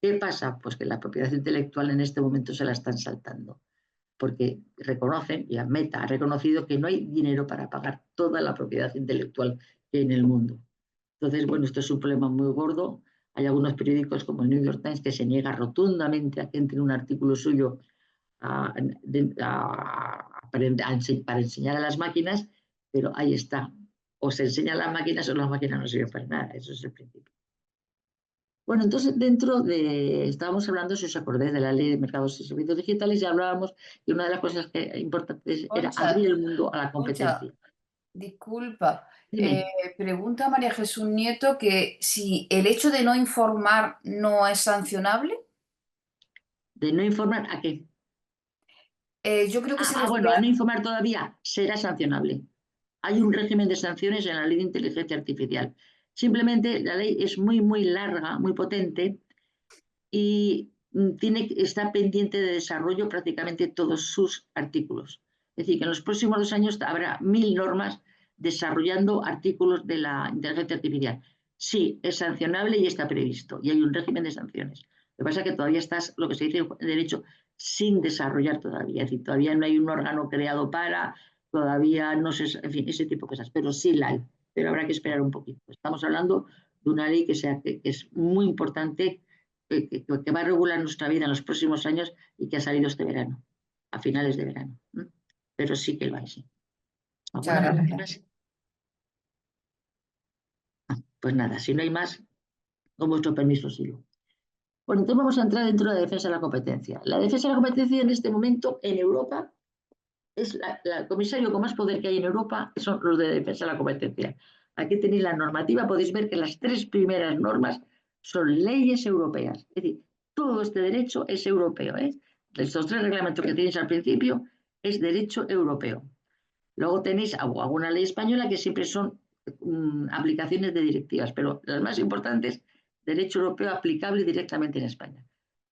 ¿Qué pasa? Pues que la propiedad intelectual en este momento se la están saltando, porque reconocen, y Meta ha reconocido que no hay dinero para pagar toda la propiedad intelectual que hay en el mundo. Entonces, bueno, esto es un problema muy gordo. Hay algunos periódicos como el New York Times que se niega rotundamente a que entre un artículo suyo para enseñar a las máquinas, pero ahí está. O se enseña a las máquinas o las máquinas no sirven para nada. Eso es el principio. Bueno, entonces estábamos hablando, si os acordáis, de la ley de mercados y servicios digitales, y hablábamos de una de las cosas importantes era abrir Concha, el mundo a la Concha, competencia. disculpa. Dime, Pregunta María Jesús Nieto que si el hecho de no informar no es sancionable. de no informar a qué. Yo creo que se Bueno, refiere a no informar todavía será sancionable. Hay un régimen de sanciones en la ley de inteligencia artificial. Simplemente la ley es muy, muy larga, muy potente y está pendiente de desarrollo prácticamente todos sus artículos. Es decir, que en los próximos 2 años habrá 1000 normas desarrollando artículos de la inteligencia artificial. Sí, es sancionable y está previsto, y hay un régimen de sanciones. Lo que pasa es que todavía estás, lo que se dice en derecho, sin desarrollar todavía. Es decir, todavía no hay un órgano creado todavía no sé, en fin, ese tipo de cosas, pero sí la hay. Pero habrá que esperar un poquito. Estamos hablando de una ley que es muy importante, que va a regular nuestra vida en los próximos años y que ha salido este verano, a finales de verano. Pero sí que lo hay, sí. Muchas ¿Alguna pregunta gracias. más? Pues nada, si no hay más, con vuestro permiso sigo. Bueno, entonces vamos a entrar dentro de la defensa de la competencia. La defensa de la competencia en este momento en Europa es el comisario con más poder que hay en Europa, son los de defensa de la competencia. Aquí tenéis la normativa, podéis ver que las 3 primeras normas son leyes europeas. Es decir, todo este derecho es europeo. De estos 3 reglamentos que tenéis al principio, es derecho europeo. Luego tenéis alguna ley española que siempre son aplicaciones de directivas, pero las más importantes, derecho europeo aplicable directamente en España.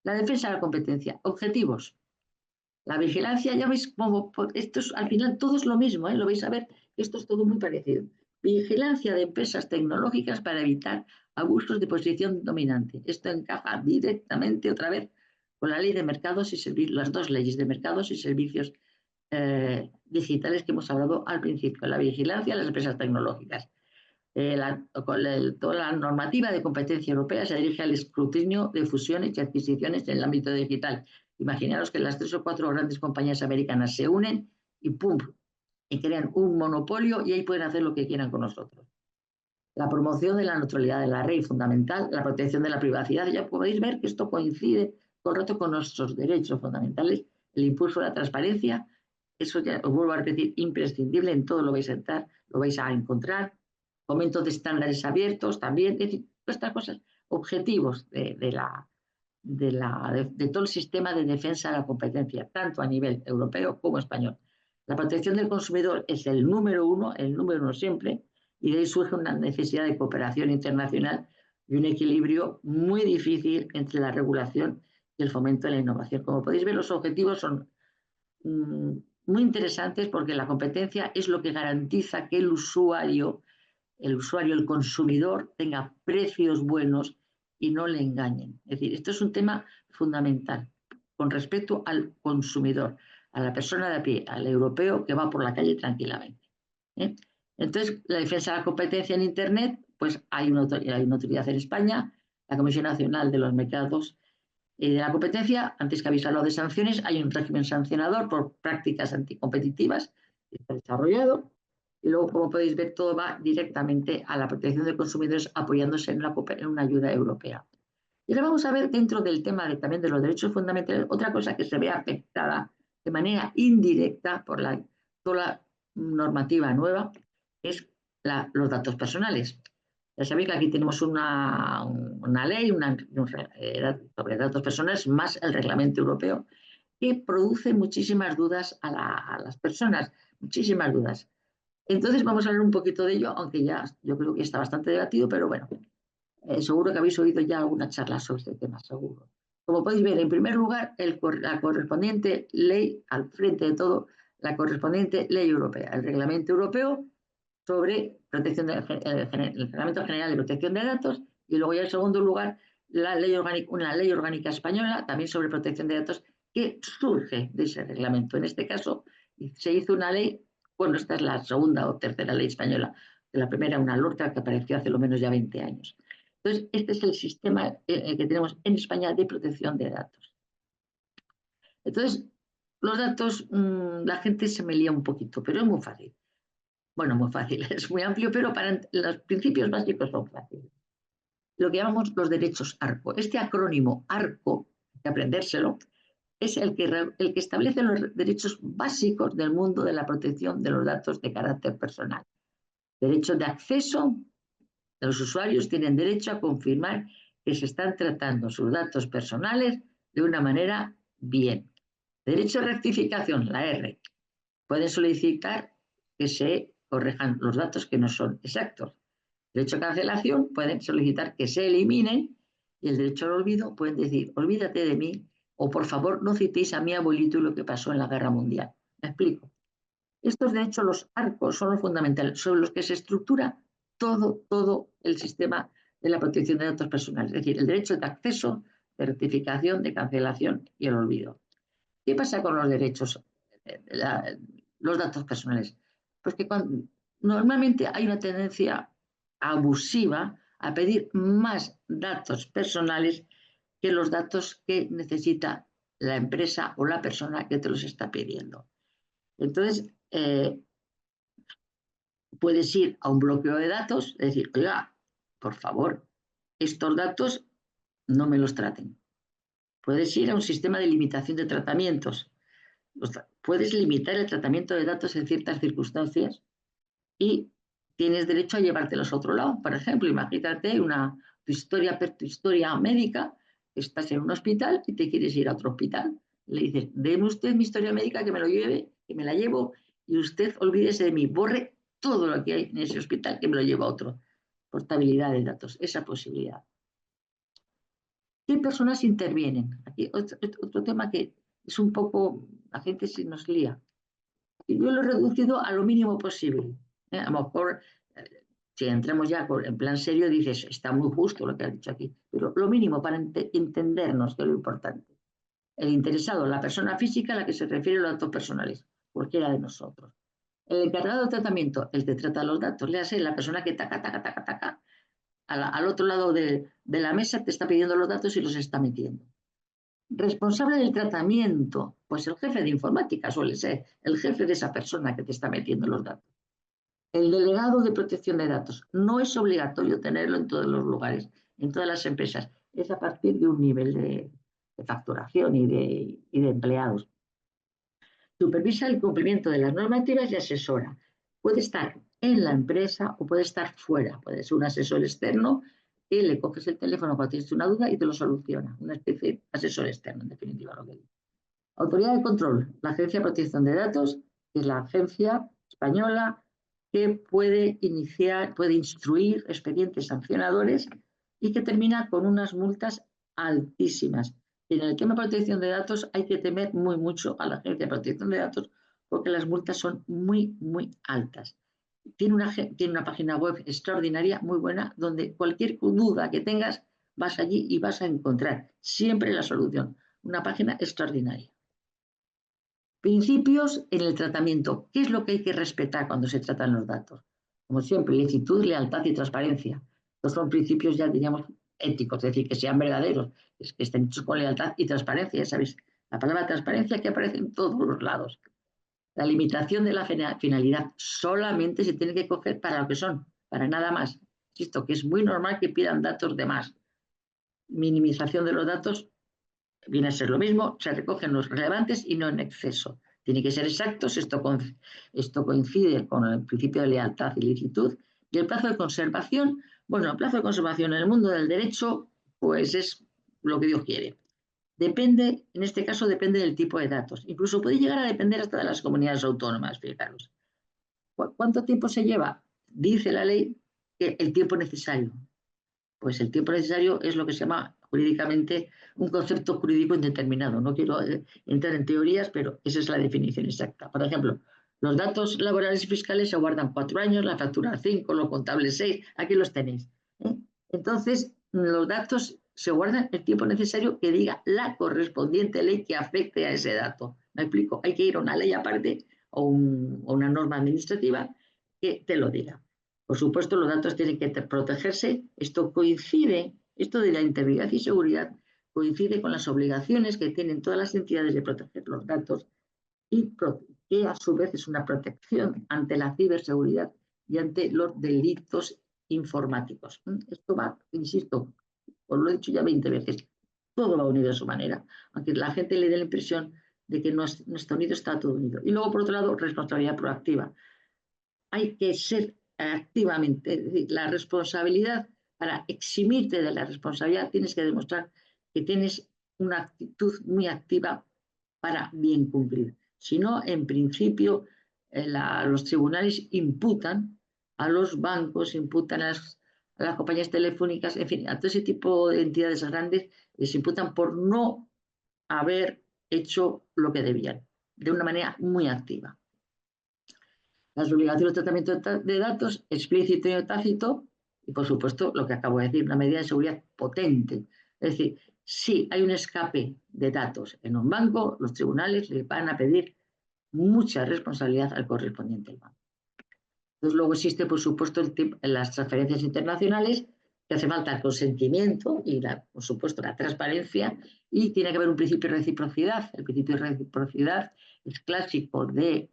La defensa de la competencia. Objetivos. La vigilancia, ya veis cómo esto es, al final todo es lo mismo, lo vais a ver, esto es todo muy parecido. Vigilancia de empresas tecnológicas para evitar abusos de posición dominante. Esto encaja directamente otra vez con la ley de mercados y servicios, las 2 leyes de mercados y servicios digitales que hemos hablado al principio. La vigilancia de las empresas tecnológicas. Toda la normativa de competencia europea se dirige al escrutinio de fusiones y adquisiciones en el ámbito digital. Imaginaros que las 3 o 4 grandes compañías americanas se unen y ¡pum! Y crean un monopolio y ahí pueden hacer lo que quieran con nosotros. La promoción de la neutralidad de la red fundamental, la protección de la privacidad. Ya podéis ver que esto coincide con nuestros derechos fundamentales, el impulso de la transparencia. Eso ya os vuelvo a repetir, imprescindible, en todo lo vais a encontrar. Fomento de estándares abiertos también, es decir, estas cosas, objetivos de todo el sistema de defensa de la competencia, tanto a nivel europeo como español. La protección del consumidor es el número uno siempre, y de ahí surge una necesidad de cooperación internacional y un equilibrio muy difícil entre la regulación y el fomento de la innovación. Como podéis ver, los objetivos son muy interesantes porque la competencia es lo que garantiza que el consumidor, tenga precios buenos y no le engañen. Es decir, esto es un tema fundamental con respecto al consumidor, a la persona de a pie, al europeo que va por la calle tranquilamente. ¿eh? Entonces, la defensa de la competencia en Internet, pues hay una autoridad en España, la Comisión Nacional de los Mercados y de la Competencia. Antes que habéis hablado de sanciones, hay un régimen sancionador por prácticas anticompetitivas que está desarrollado. Y luego, como podéis ver, todo va directamente a la protección de consumidores apoyándose en una ayuda europea. Y ahora vamos a ver, dentro del tema también de los derechos fundamentales, otra cosa que se ve afectada de manera indirecta por toda la normativa nueva, es los datos personales. Ya sabéis que aquí tenemos una ley sobre datos personales más el reglamento europeo, que produce muchísimas dudas a las personas, muchísimas dudas. Entonces vamos a hablar un poquito de ello, aunque ya yo creo que está bastante debatido, pero bueno, seguro que habéis oído ya alguna charla sobre este tema, seguro. Como podéis ver, en primer lugar, la correspondiente ley, al frente de todo, la correspondiente ley europea, el Reglamento Europeo sobre protección el Reglamento General de Protección de Datos, y luego ya en segundo lugar, una ley orgánica española también sobre protección de datos que surge de ese reglamento. En este caso, se hizo una ley, bueno, esta es la segunda o tercera ley española, la primera una LORCA que apareció hace lo menos ya 20 años. Entonces, este es el sistema que tenemos en España de protección de datos. Entonces, los datos, la gente se me lía un poquito, pero es muy fácil. Bueno, muy fácil, es muy amplio, pero para los principios básicos son fáciles. Lo que llamamos los derechos ARCO. Este acrónimo ARCO, hay que aprendérselo, es el que establece los derechos básicos del mundo de la protección de los datos de carácter personal. Derecho de acceso. Los usuarios tienen derecho a confirmar que se están tratando sus datos personales de una manera bien. Derecho de rectificación, la R. Pueden solicitar que se corrijan los datos que no son exactos. Derecho a cancelación, pueden solicitar que se eliminen, y el derecho al olvido, pueden decir, olvídate de mí, o por favor no citéis a mi abuelito y lo que pasó en la Guerra Mundial. ¿Me explico? Estos derechos, los arcos, son los fundamentales, sobre los que se estructura todo el sistema de la protección de datos personales, es decir, el derecho de acceso, de rectificación, de cancelación y el olvido. ¿Qué pasa con los derechos, los datos personales? Pues que normalmente hay una tendencia abusiva a pedir más datos personales que los datos que necesita la empresa o la persona que te los está pidiendo. Entonces, puedes ir a un bloqueo de datos, es decir, oiga, por favor, estos datos no me los traten. Puedes ir a un sistema de limitación de tratamientos. Puedes limitar el tratamiento de datos en ciertas circunstancias y tienes derecho a llevártelos a otro lado. Por ejemplo, imagínate tu historia médica, estás en un hospital y te quieres ir a otro hospital. Le dices, deme usted mi historia médica, que me lo lleve, que me la llevo, y usted olvídese de mí, borre todo lo que hay en ese hospital, que me lo llevo a otro. Portabilidad de datos, esa posibilidad. ¿Qué personas intervienen? Aquí otro tema que es un poco, la gente se nos lía. Y yo lo he reducido a lo mínimo posible. A lo mejor, si entramos ya en plan serio, dices, está muy justo lo que has dicho aquí, pero lo mínimo para entendernos, que es lo importante. El interesado, la persona física a la que se refiere los datos personales, cualquiera de nosotros. El encargado de tratamiento, el que trata los datos, le hace la persona que taca, al otro lado de la mesa te está pidiendo los datos y los está metiendo. Responsable del tratamiento, pues el jefe de informática suele ser el jefe de esa persona que te está metiendo los datos. El delegado de protección de datos, no es obligatorio tenerlo en todos los lugares, en todas las empresas, es a partir de un nivel de facturación y de empleados. Supervisa el cumplimiento de las normativas y asesora. Puede estar en la empresa o puede estar fuera, puede ser un asesor externo que le coges el teléfono cuando tienes una duda y te lo soluciona, una especie de asesor externo, en definitiva lo que digo. Autoridad de control, la Agencia de Protección de Datos, que es la agencia española que puede instruir expedientes sancionadores y que termina con unas multas altísimas. Y en el tema de protección de datos hay que temer mucho a la Agencia de Protección de Datos porque las multas son muy altas. Tiene una página web extraordinaria, muy buena, donde cualquier duda que tengas, vas allí y vas a encontrar siempre la solución. Una página extraordinaria. Principios en el tratamiento. ¿Qué es lo que hay que respetar cuando se tratan los datos? Como siempre, licitud, lealtad y transparencia. Estos son principios ya, diríamos, éticos, es decir, que sean verdaderos, que estén hechos con lealtad y transparencia. Ya sabéis, la palabra transparencia que aparece en todos los lados. La limitación de la finalidad solamente se tiene que coger para lo que son, para nada más. Insisto, que es muy normal que pidan datos de más. Minimización de los datos viene a ser lo mismo, se recogen los relevantes y no en exceso. Tiene que ser exactos, esto coincide con el principio de lealtad y licitud. Y el plazo de conservación, bueno, el plazo de conservación en el mundo del derecho, pues es lo que Dios quiere. Depende, en este caso depende del tipo de datos. Incluso puede llegar a depender hasta de las comunidades autónomas, fijaros. ¿Cuánto tiempo se lleva? Dice la ley que el tiempo necesario. Pues el tiempo necesario es lo que se llama jurídicamente un concepto jurídico indeterminado. No quiero entrar en teorías, pero esa es la definición exacta. Por ejemplo, los datos laborales y fiscales se guardan 4 años, la factura 5, lo contable 6, aquí los tenéis. Entonces, los datos se guardan el tiempo necesario que diga la correspondiente ley que afecte a ese dato. ¿Me explico? Hay que ir a una ley aparte o una norma administrativa que te lo diga. Por supuesto, los datos tienen que protegerse. Esto coincide, esto de la integridad y seguridad, coincide con las obligaciones que tienen todas las entidades de proteger los datos y que a su vez es una protección ante la ciberseguridad y ante los delitos informáticos. Esto va, insisto, os lo he dicho ya 20 veces, todo va unido a su manera, aunque la gente le dé la impresión de que no está unido, está todo unido. Y luego, por otro lado, responsabilidad proactiva. Hay que ser activamente, es decir, la responsabilidad, para eximirte de la responsabilidad, tienes que demostrar que tienes una actitud muy activa para bien cumplir. Si no, en principio, los tribunales imputan a los bancos, imputan a las compañías telefónicas, en fin, a todo ese tipo de entidades grandes, les imputan por no haber hecho lo que debían, de una manera muy activa. Las obligaciones de tratamiento de datos, explícito y tácito, y por supuesto lo que acabo de decir, una medida de seguridad potente. Es decir, si hay un escape de datos en un banco, los tribunales le van a pedir mucha responsabilidad al correspondiente banco. Entonces, luego existe, por supuesto, las transferencias internacionales, que hace falta el consentimiento y, por supuesto, la transparencia, y tiene que haber un principio de reciprocidad. El principio de reciprocidad es clásico de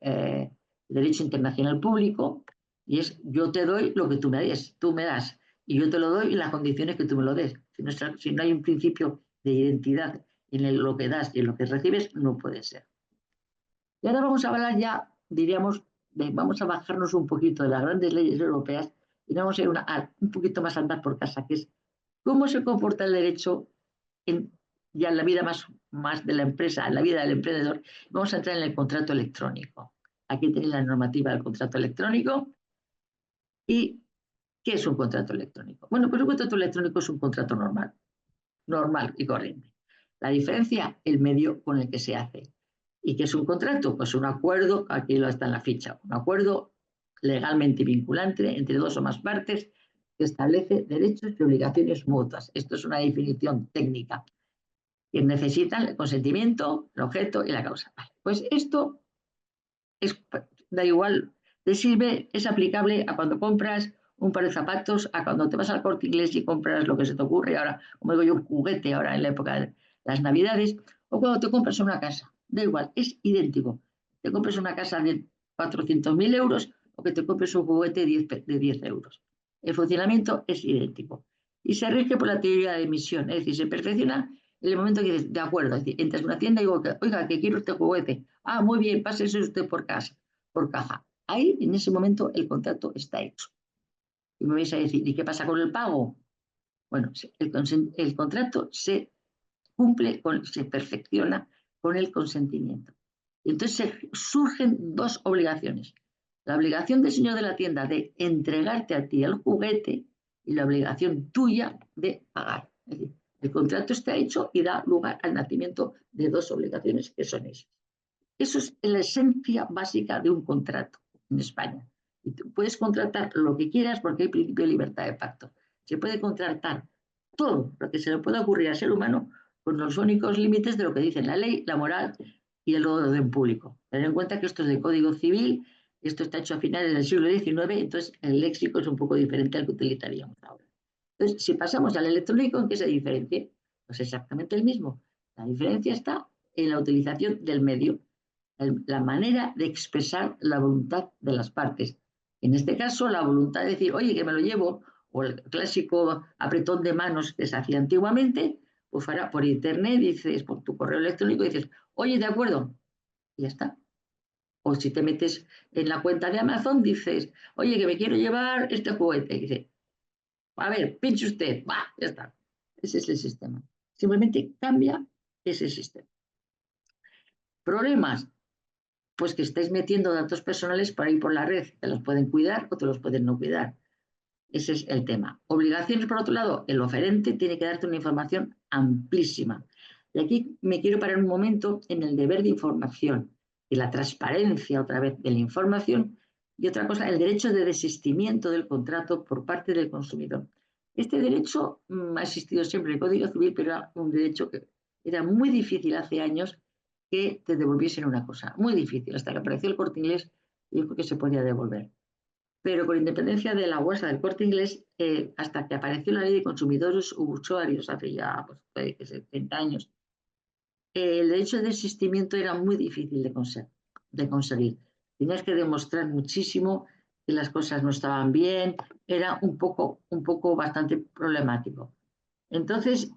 derecho internacional público, y es: yo te doy lo que tú me des, tú me das, y yo te lo doy en las condiciones que tú me lo des. Si no hay un principio de identidad en lo que das y en lo que recibes, no puede ser. Y ahora vamos a hablar ya, diríamos, vamos a bajarnos un poquito de las grandes leyes europeas y vamos a ir un poquito más andar por casa, que es cómo se comporta el derecho ya en la vida más de la empresa, en la vida del emprendedor. Vamos a entrar en el contrato electrónico. Aquí tenéis la normativa del contrato electrónico. ¿Y qué es un contrato electrónico? Bueno, pues un contrato electrónico es un contrato normal y corriente. La diferencia, el medio con el que se hace. ¿Y qué es un contrato? Pues un acuerdo, aquí lo está en la ficha, un acuerdo legalmente vinculante entre dos o más partes que establece derechos y obligaciones mutuas. Esto es una definición técnica. Que necesitan el consentimiento, el objeto y la causa. Pues esto da igual, te sirve, es aplicable a cuando compras un par de zapatos, a cuando te vas al Corte Inglés y compras lo que se te ocurre ahora, como digo yo, un juguete ahora en la época de las Navidades, o cuando te compras una casa. Da igual, es idéntico. Te compres una casa de 400.000 euros o que te compres un juguete de 10 euros. El funcionamiento es idéntico. Y se rige por la teoría de emisión, es decir, se perfecciona en el momento que dices, de acuerdo, es decir, entras en una tienda y digo, oiga, que quiero este juguete. Ah, muy bien, pásese usted por caja. Ahí, en ese momento, el contrato está hecho. Y me vais a decir, ¿y qué pasa con el pago? Bueno, el contrato se cumple, se perfecciona con el consentimiento. Y entonces surgen dos obligaciones. La obligación del señor de la tienda de entregarte a ti el juguete y la obligación tuya de pagar. Es decir, el contrato está hecho y da lugar al nacimiento de dos obligaciones que son esas. Eso es la esencia básica de un contrato en España. Y tú puedes contratar lo que quieras porque hay principio de libertad de pacto. Se puede contratar todo lo que se le pueda ocurrir al ser humano con los únicos límites de lo que dicen la ley, la moral y el orden público. Ten en cuenta que esto es de Código Civil, esto está hecho a finales del siglo XIX, entonces el léxico es un poco diferente al que utilizaríamos ahora. Entonces, si pasamos al electrónico, ¿en qué se diferencia? Pues exactamente el mismo. La diferencia está en la utilización del medio, la manera de expresar la voluntad de las partes. En este caso, la voluntad de decir, oye, que me lo llevo, o el clásico apretón de manos que se hacía antiguamente, pues ahora por internet dices, por tu correo electrónico dices, oye, de acuerdo, y ya está. O si te metes en la cuenta de Amazon, dices, oye, que me quiero llevar este juguete. Y dice, a ver, pinche usted, ¡bah! Ya está. Ese es el sistema. Simplemente cambia ese sistema. Problemas, pues que estáis metiendo datos personales por ahí por la red, te los pueden cuidar o te los pueden no cuidar. Ese es el tema. Obligaciones, por otro lado, el oferente tiene que darte una información amplísima. Y aquí me quiero parar un momento en el deber de información y la transparencia, otra vez, de la información. Y otra cosa, el derecho de desistimiento del contrato por parte del consumidor. Este derecho ha existido siempre en el Código Civil, pero era un derecho que era muy difícil hace años que te devolviesen una cosa. Muy difícil, hasta que apareció el Corte Inglés y dijo que se podía devolver. Pero con independencia de la huesa del Corte Inglés, hasta que apareció la ley de consumidores usuarios hace ya pues, 70 años, el derecho de desistimiento era muy difícil de conseguir. Tenías que demostrar muchísimo que las cosas no estaban bien, era un poco bastante problemático. Entonces,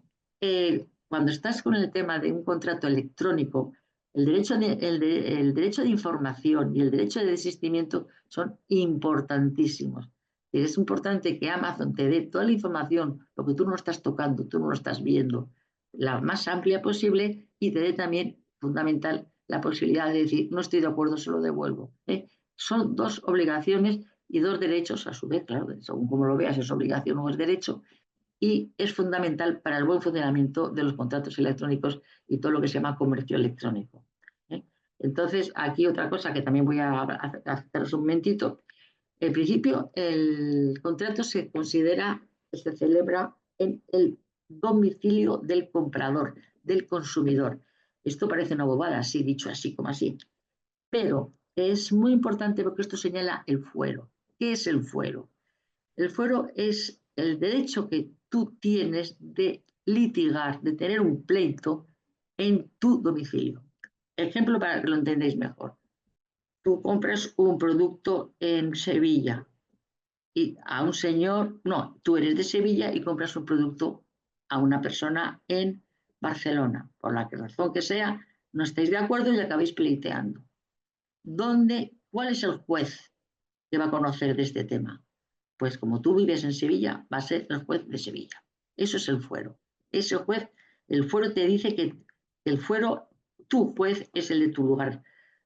cuando estás con el tema de un contrato electrónico, el derecho de información y el derecho de desistimiento son importantísimos. Es importante que Amazon te dé toda la información, lo que tú no estás tocando, tú no lo estás viendo, la más amplia posible y te dé también, fundamental, la posibilidad de decir, no estoy de acuerdo, se lo devuelvo. Son dos obligaciones y dos derechos, a su vez, claro, según como lo veas, es obligación o es derecho, y es fundamental para el buen funcionamiento de los contratos electrónicos y todo lo que se llama comercio electrónico. Entonces, aquí otra cosa que también voy a haceros un momentito. En principio, el contrato se considera que se celebra en el domicilio del comprador, del consumidor. Esto parece una bobada, así dicho así como así, pero es muy importante porque esto señala el fuero. ¿Qué es el fuero? El fuero es el derecho que tú tienes de litigar, de tener un pleito en tu domicilio. Ejemplo para que lo entendáis mejor. Tú compras un producto en Sevilla y a un señor, no, tú eres de Sevilla y compras un producto a una persona en Barcelona. Por la razón que sea, no estáis de acuerdo y acabáis pleiteando. ¿Cuál es el juez que va a conocer de este tema? Pues como tú vives en Sevilla, va a ser el juez de Sevilla. Eso es el fuero. Ese juez, el fuero te dice que el fuero, tu juez es el de tu lugar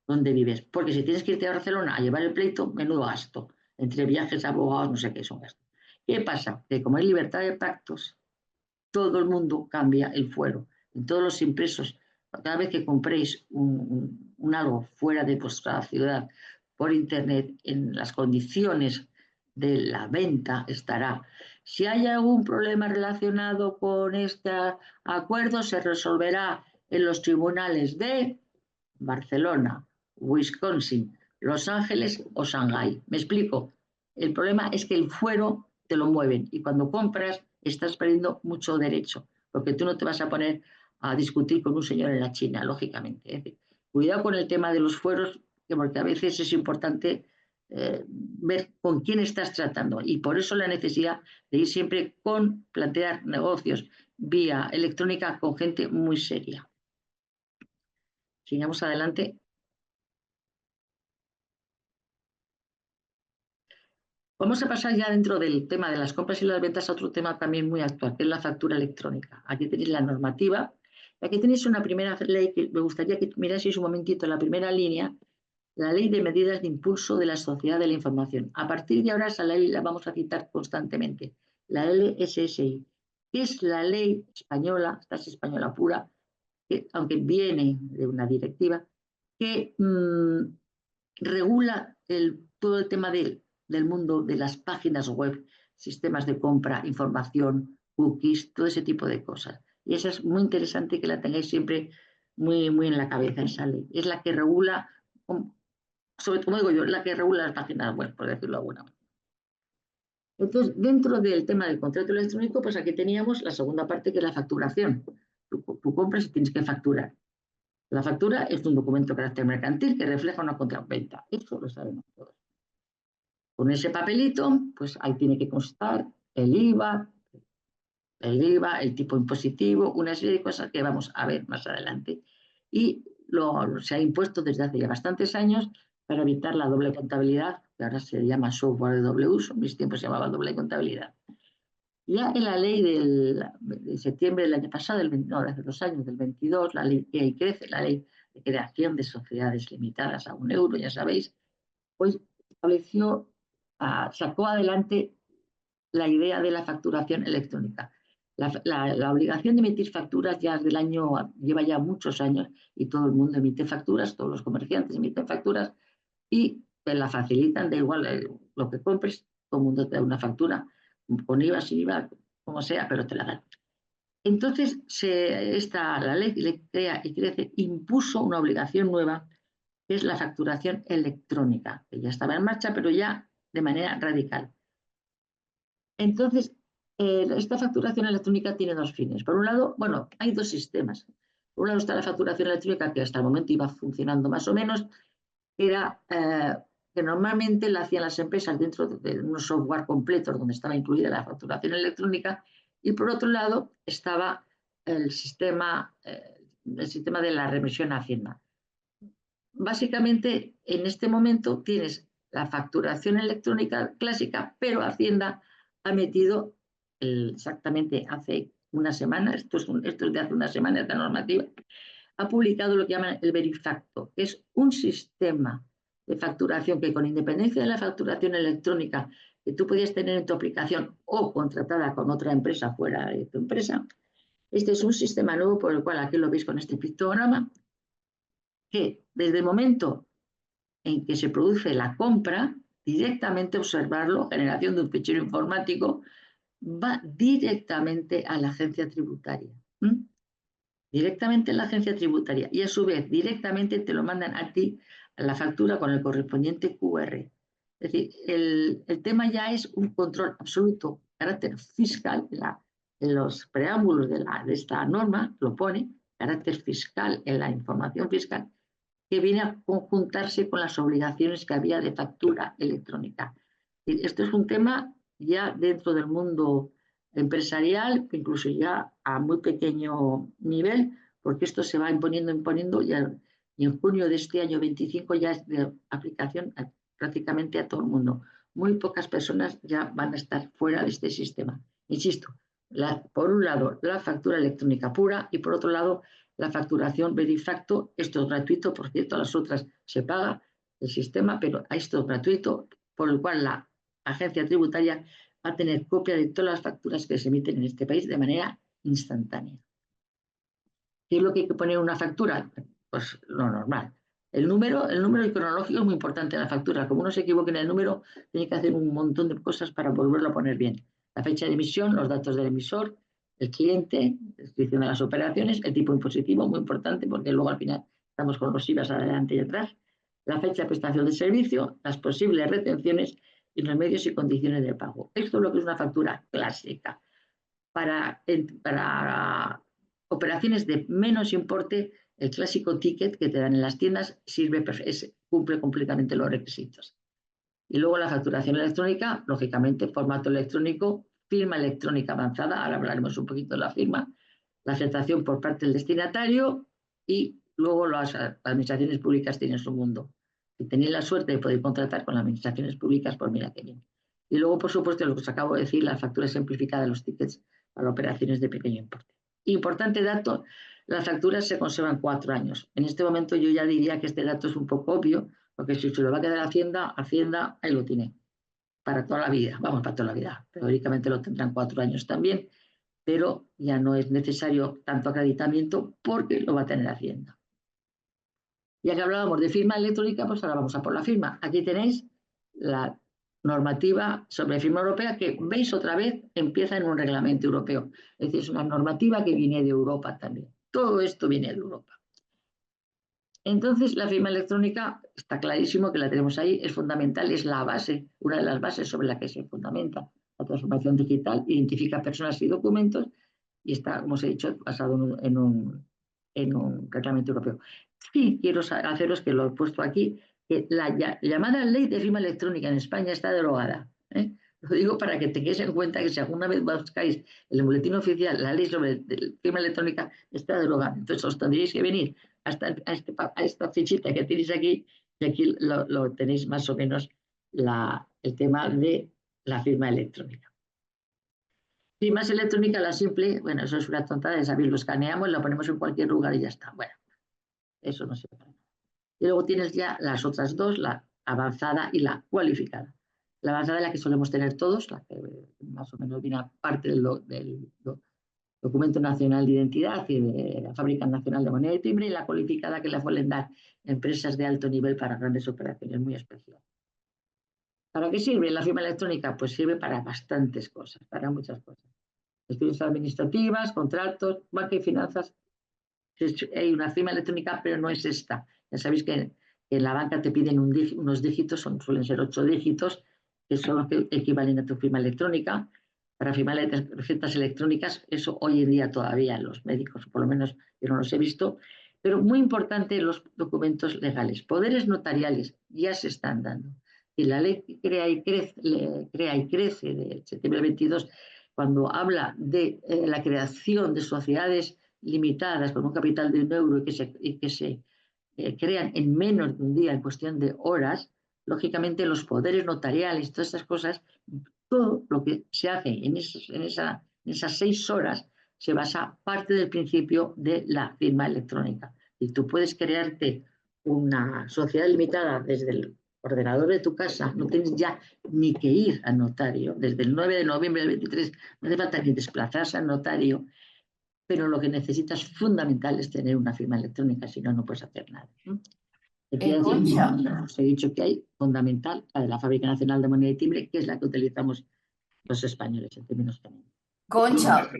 donde vives. Porque si tienes que irte a Barcelona a llevar el pleito, menudo gasto. Entre viajes, abogados, no sé qué son gastos. ¿Qué pasa? Que como hay libertad de pactos, todo el mundo cambia el fuero. En todos los impresos, cada vez que compréis un algo fuera de vuestra ciudad por internet, en las condiciones de la venta estará. Si hay algún problema relacionado con este acuerdo, se resolverá en los tribunales de Barcelona, Wisconsin, Los Ángeles o Shanghái. ¿Me explico? El problema es que el fuero te lo mueven y cuando compras estás perdiendo mucho derecho, porque tú no te vas a poner a discutir con un señor en la China, lógicamente. Es decir, cuidado con el tema de los fueros, porque a veces es importante ver con quién estás tratando y por eso la necesidad de ir siempre con plantear negocios vía electrónica con gente muy seria. Sigamos adelante. Vamos a pasar ya dentro del tema de las compras y las ventas a otro tema también muy actual, que es la factura electrónica. Aquí tenéis la normativa. Aquí tenéis una primera ley que me gustaría que miraseis un momentito, la primera línea, la Ley de Medidas de Impulso de la Sociedad de la Información. A partir de ahora esa ley la vamos a citar constantemente, la LSSI, que es la ley española, esta es española pura, que, aunque viene de una directiva, que regula todo el tema del mundo de las páginas web, sistemas de compra, información, cookies, todo ese tipo de cosas. Y esa es muy interesante que la tengáis siempre muy, muy en la cabeza, esa ley. Es la que regula, sobre todo, como digo yo, la que regula las páginas web, por decirlo de alguna manera. Entonces, dentro del tema del contrato electrónico, pues aquí teníamos la segunda parte que es la facturación. Tú compras y tienes que facturar. La factura es un documento de carácter mercantil que refleja una compraventa. Eso lo sabemos todos. Con ese papelito, pues ahí tiene que constar el tipo impositivo, una serie de cosas que vamos a ver más adelante. Y se ha impuesto desde hace ya bastantes años para evitar la doble contabilidad, que ahora se llama software de doble uso, en mis tiempos se llamaba doble contabilidad. Ya en la ley de septiembre del año pasado, hace 2 años, del 22, la ley que crece, la ley de creación de sociedades limitadas a €1, ya sabéis, pues estableció, sacó adelante la idea de la facturación electrónica. La obligación de emitir facturas ya del año, lleva ya muchos años y todo el mundo emite facturas, todos los comerciantes emiten facturas y te la facilitan, da igual lo que compres, todo el mundo te da una factura, con IVA, sin IVA, como sea, pero te la dan. Entonces, la ley le crea y crece, impuso una obligación nueva, que es la facturación electrónica, que ya estaba en marcha, pero ya de manera radical. Entonces, esta facturación electrónica tiene dos fines. Por un lado, bueno, hay dos sistemas. Por un lado está la facturación electrónica, que hasta el momento iba funcionando más o menos, era que normalmente la hacían las empresas dentro de unos software completos donde estaba incluida la facturación electrónica, y por otro lado estaba el sistema de la remisión a Hacienda. Básicamente, en este momento tienes la facturación electrónica clásica, pero Hacienda ha metido exactamente hace una semana, esto es de hace una semana, esta normativa, ha publicado lo que llaman el Verifacto, que es un sistema de facturación que, con independencia de la facturación electrónica que tú podías tener en tu aplicación o contratada con otra empresa fuera de tu empresa, este es un sistema nuevo por el cual, aquí lo veis con este pictograma, que desde el momento en que se produce la compra, directamente observarlo, generación de un fichero informático, va directamente a la agencia tributaria. Directamente a la agencia tributaria, y a su vez directamente te lo mandan a ti, a la factura con el correspondiente QR. Es decir, el tema ya es un control absoluto, carácter fiscal, en los preámbulos de esta norma lo pone, carácter fiscal en la información fiscal, que viene a conjuntarse con las obligaciones que había de factura electrónica. Esto es un tema ya dentro del mundo empresarial, incluso ya a muy pequeño nivel, porque esto se va imponiendo y en junio de este año 25 ya es de aplicación prácticamente a todo el mundo. Muy pocas personas ya van a estar fuera de este sistema. Insisto, por un lado la factura electrónica pura y por otro lado la facturación Verifacto. Esto es gratuito, por cierto, a las otras se paga el sistema, pero esto es gratuito, por el cual la agencia tributaria va a tener copia de todas las facturas que se emiten en este país de manera instantánea. ¿Qué es lo que hay que poner en una factura? Pues lo normal. El número cronológico es muy importante en la factura. Como uno se equivoque en el número, tiene que hacer un montón de cosas para volverlo a poner bien. La fecha de emisión, los datos del emisor, el cliente, descripción de las operaciones, el tipo impositivo, muy importante, porque luego al final estamos con los IVAs adelante y atrás, la fecha de prestación de servicio, las posibles retenciones y los medios y condiciones de pago. Esto es lo que es una factura clásica. Para operaciones de menos importe, el clásico ticket que te dan en las tiendas cumple completamente los requisitos. Y luego la facturación electrónica, lógicamente, formato electrónico, firma electrónica avanzada, ahora hablaremos un poquito de la firma, la aceptación por parte del destinatario, y luego las administraciones públicas tienen su mundo. Si tenéis la suerte de poder contratar con las administraciones públicas, pues mira qué bien. Y luego, por supuesto, lo que os acabo de decir, la factura simplificada de los tickets para operaciones de pequeño importe. Importante dato, las facturas se conservan 4 años. En este momento yo ya diría que este dato es un poco obvio, porque si se lo va a quedar Hacienda ahí lo tiene, para toda la vida, vamos, para toda la vida. Teóricamente lo tendrán 4 años también, pero ya no es necesario tanto acreditamiento porque lo va a tener Hacienda. Ya que hablábamos de firma electrónica, pues ahora vamos a por la firma. Aquí tenéis la normativa sobre firma europea, que veis otra vez empieza en un reglamento europeo. Es decir, es una normativa que viene de Europa también. Todo esto viene de Europa. Entonces, la firma electrónica, está clarísimo que la tenemos ahí, es fundamental, es la base, una de las bases sobre la que se fundamenta la transformación digital, identifica personas y documentos y está, como os he dicho, basado en un reglamento europeo. Sí, quiero haceros, que lo he puesto aquí, que la llamada ley de firma electrónica en España está derogada. Lo digo para que tengáis en cuenta que si alguna vez buscáis en el boletín oficial la ley sobre firma electrónica, está derogada. Entonces os tendréis que venir a esta fichita que tenéis aquí, y aquí lo tenéis más o menos el tema de la firma electrónica. Firmas electrónica, la simple, bueno, eso es una tontada, ya sabéis, lo escaneamos, lo ponemos en cualquier lugar y ya está. Bueno, eso no se puede. Y luego tienes ya las otras dos, la avanzada y la cualificada. La avanzada es la que solemos tener todos, la que más o menos viene parte del Documento Nacional de Identidad y de la Fábrica Nacional de Moneda y Timbre, y la cualificada que la suelen dar empresas de alto nivel para grandes operaciones muy especiales. ¿Para qué sirve la firma electrónica? Pues sirve para bastantes cosas, para muchas cosas. Estudios administrativas, contratos, banca y finanzas. Hay una firma electrónica, pero no es esta. Ya sabéis que en la banca te piden unos dígitos, suelen ser 8 dígitos, que son los que equivalen a tu firma electrónica. Para firmar recetas electrónicas, eso hoy en día todavía los médicos, por lo menos yo no los he visto, pero muy importante los documentos legales. Poderes notariales ya se están dando. Y la ley crea y crece de septiembre 22, cuando habla de la creación de sociedades limitadas con un capital de €1 y que se crean en menos de un día, en cuestión de horas, lógicamente los poderes notariales, todas estas cosas, todo lo que se hace en esas 6 horas se basa parte del principio de la firma electrónica. Y tú puedes crearte una sociedad limitada desde el ordenador de tu casa, no tienes ya ni que ir al notario. Desde el 9 de noviembre del 23 no hace falta ni desplazarse al notario, pero lo que necesitas fundamental es tener una firma electrónica, si no, no puedes hacer nada. Te quiero decir, Concha, os he dicho que hay fundamental la de la Fábrica Nacional de Moneda y Timbre, que es la que utilizamos los españoles en términos generales. Concha,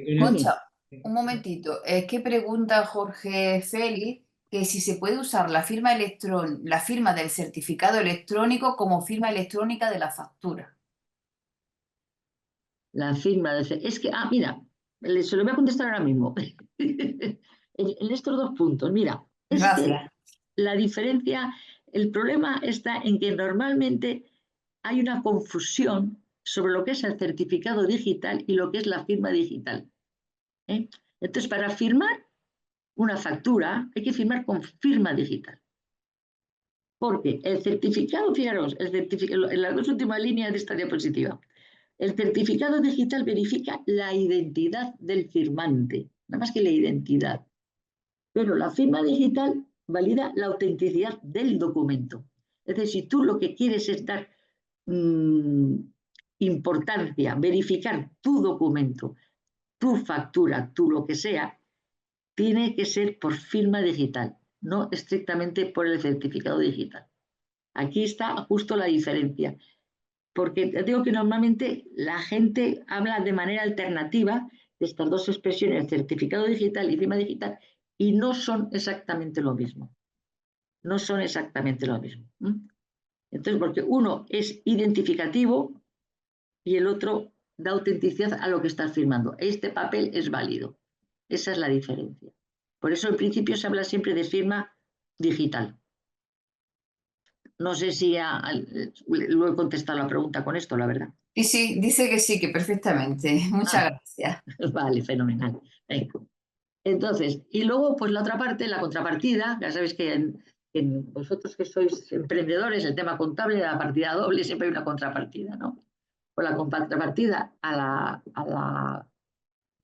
un momentito. Es que pregunta Jorge Félix que si se puede usar la firma del certificado electrónico como firma electrónica de la factura. La firma es que, mira, se lo voy a contestar ahora mismo. En estos 2 puntos, mira, es que Gracias. la diferencia, el problema está en que normalmente hay una confusión sobre lo que es el certificado digital y lo que es la firma digital. Entonces, para firmar una factura hay que firmar con firma digital. Porque el certificado, fijaros, en las 2 últimas líneas de esta diapositiva, el certificado digital verifica la identidad del firmante, nada más que la identidad. Pero la firma digital valida la autenticidad del documento. Es decir, si tú lo que quieres es dar importancia, verificar tu documento, tu factura, tu lo que sea, tiene que ser por firma digital, no estrictamente por el certificado digital. Aquí está justo la diferencia, porque te digo que normalmente la gente habla de manera alternativa de estas 2 expresiones, certificado digital y firma digital, y no son exactamente lo mismo. No son exactamente lo mismo. Entonces, porque uno es identificativo y el otro da autenticidad a lo que estás firmando. Este papel es válido. Esa es la diferencia. Por eso, en principio, se habla siempre de firma digital. No sé si lo he contestado la pregunta con esto, la verdad. Y sí, dice que sí, que perfectamente. Muchas gracias. Vale, fenomenal. Venga. Entonces, y luego, pues la otra parte, la contrapartida, ya sabéis que en vosotros que sois emprendedores, el tema contable, la partida doble, siempre hay una contrapartida, ¿no? Pues la contrapartida a la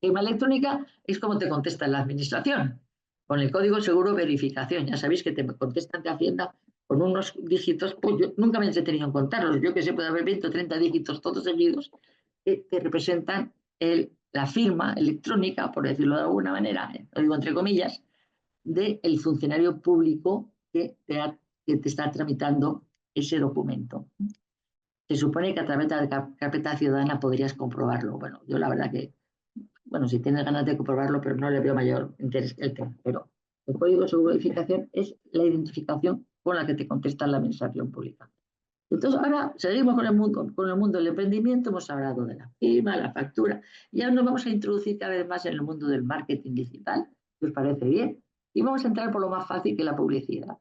firma electrónica es como te contesta la administración, con el código seguro verificación. Ya sabéis que te contestan de Hacienda con unos dígitos, pues yo nunca me he entretenido en contarlos, yo que sé, puede haber 20 o 30 dígitos todos seguidos que representan la firma electrónica, por decirlo de alguna manera, lo digo entre comillas, del funcionario público que te está tramitando ese documento. Se supone que a través de la carpeta ciudadana podrías comprobarlo. Bueno, yo la verdad que, bueno, si tienes ganas de comprobarlo, pero no le veo mayor interés el tema. Pero el código de seguro de verificación es la identificación con la que te contesta la administración pública. Entonces, ahora seguimos con el mundo del emprendimiento, hemos hablado de la firma, la factura, y ahora nos vamos a introducir cada vez más en el mundo del marketing digital, si os parece bien, y vamos a entrar por lo más fácil, que es la publicidad.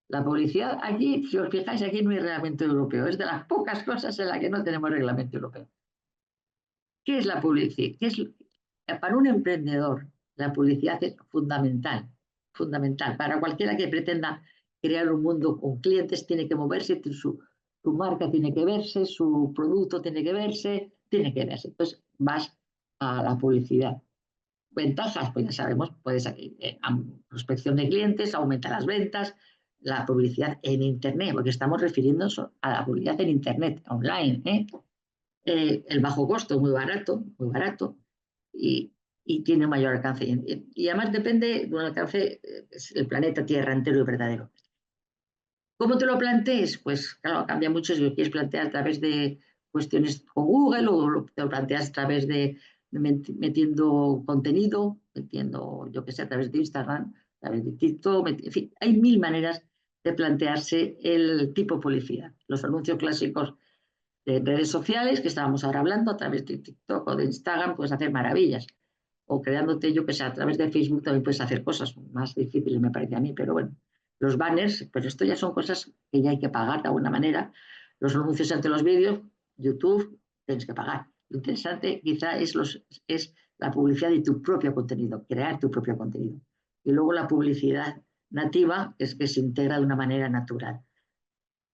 La publicidad aquí, si os fijáis, aquí no hay reglamento europeo, es de las pocas cosas en las que no tenemos reglamento europeo. ¿Qué es la publicidad? Para un emprendedor, la publicidad es fundamental, fundamental. Para cualquiera que pretenda crear un mundo con clientes, tiene que moverse, su marca tiene que verse, su producto tiene que verse, tiene que verse. Entonces vas a la publicidad. Ventajas, pues ya sabemos, puedes prospección de clientes, aumenta las ventas, la publicidad en Internet, porque estamos refiriéndonos a la publicidad en Internet, online, el bajo costo, muy barato, y tiene mayor alcance. Y además depende de un alcance, el planeta Tierra entero y verdadero. ¿Cómo te lo plantees? Pues claro, cambia mucho si lo quieres plantear a través de cuestiones con Google o te lo planteas a través de metiendo contenido, metiendo, yo que sé, a través de Instagram, a través de TikTok, en fin, hay 1000 maneras de plantearse el tipo de publicidad. Los anuncios clásicos de redes sociales, que estábamos ahora hablando, a través de TikTok o de Instagram, puedes hacer maravillas. O creándote, yo que sé, a través de Facebook también puedes hacer cosas más difíciles, me parece a mí, pero bueno. Los banners, pero esto ya son cosas que ya hay que pagar de alguna manera. Los anuncios ante los vídeos, YouTube, tienes que pagar. Lo interesante quizá es la publicidad de tu propio contenido, crear tu propio contenido. Y luego la publicidad nativa, es que se integra de una manera natural.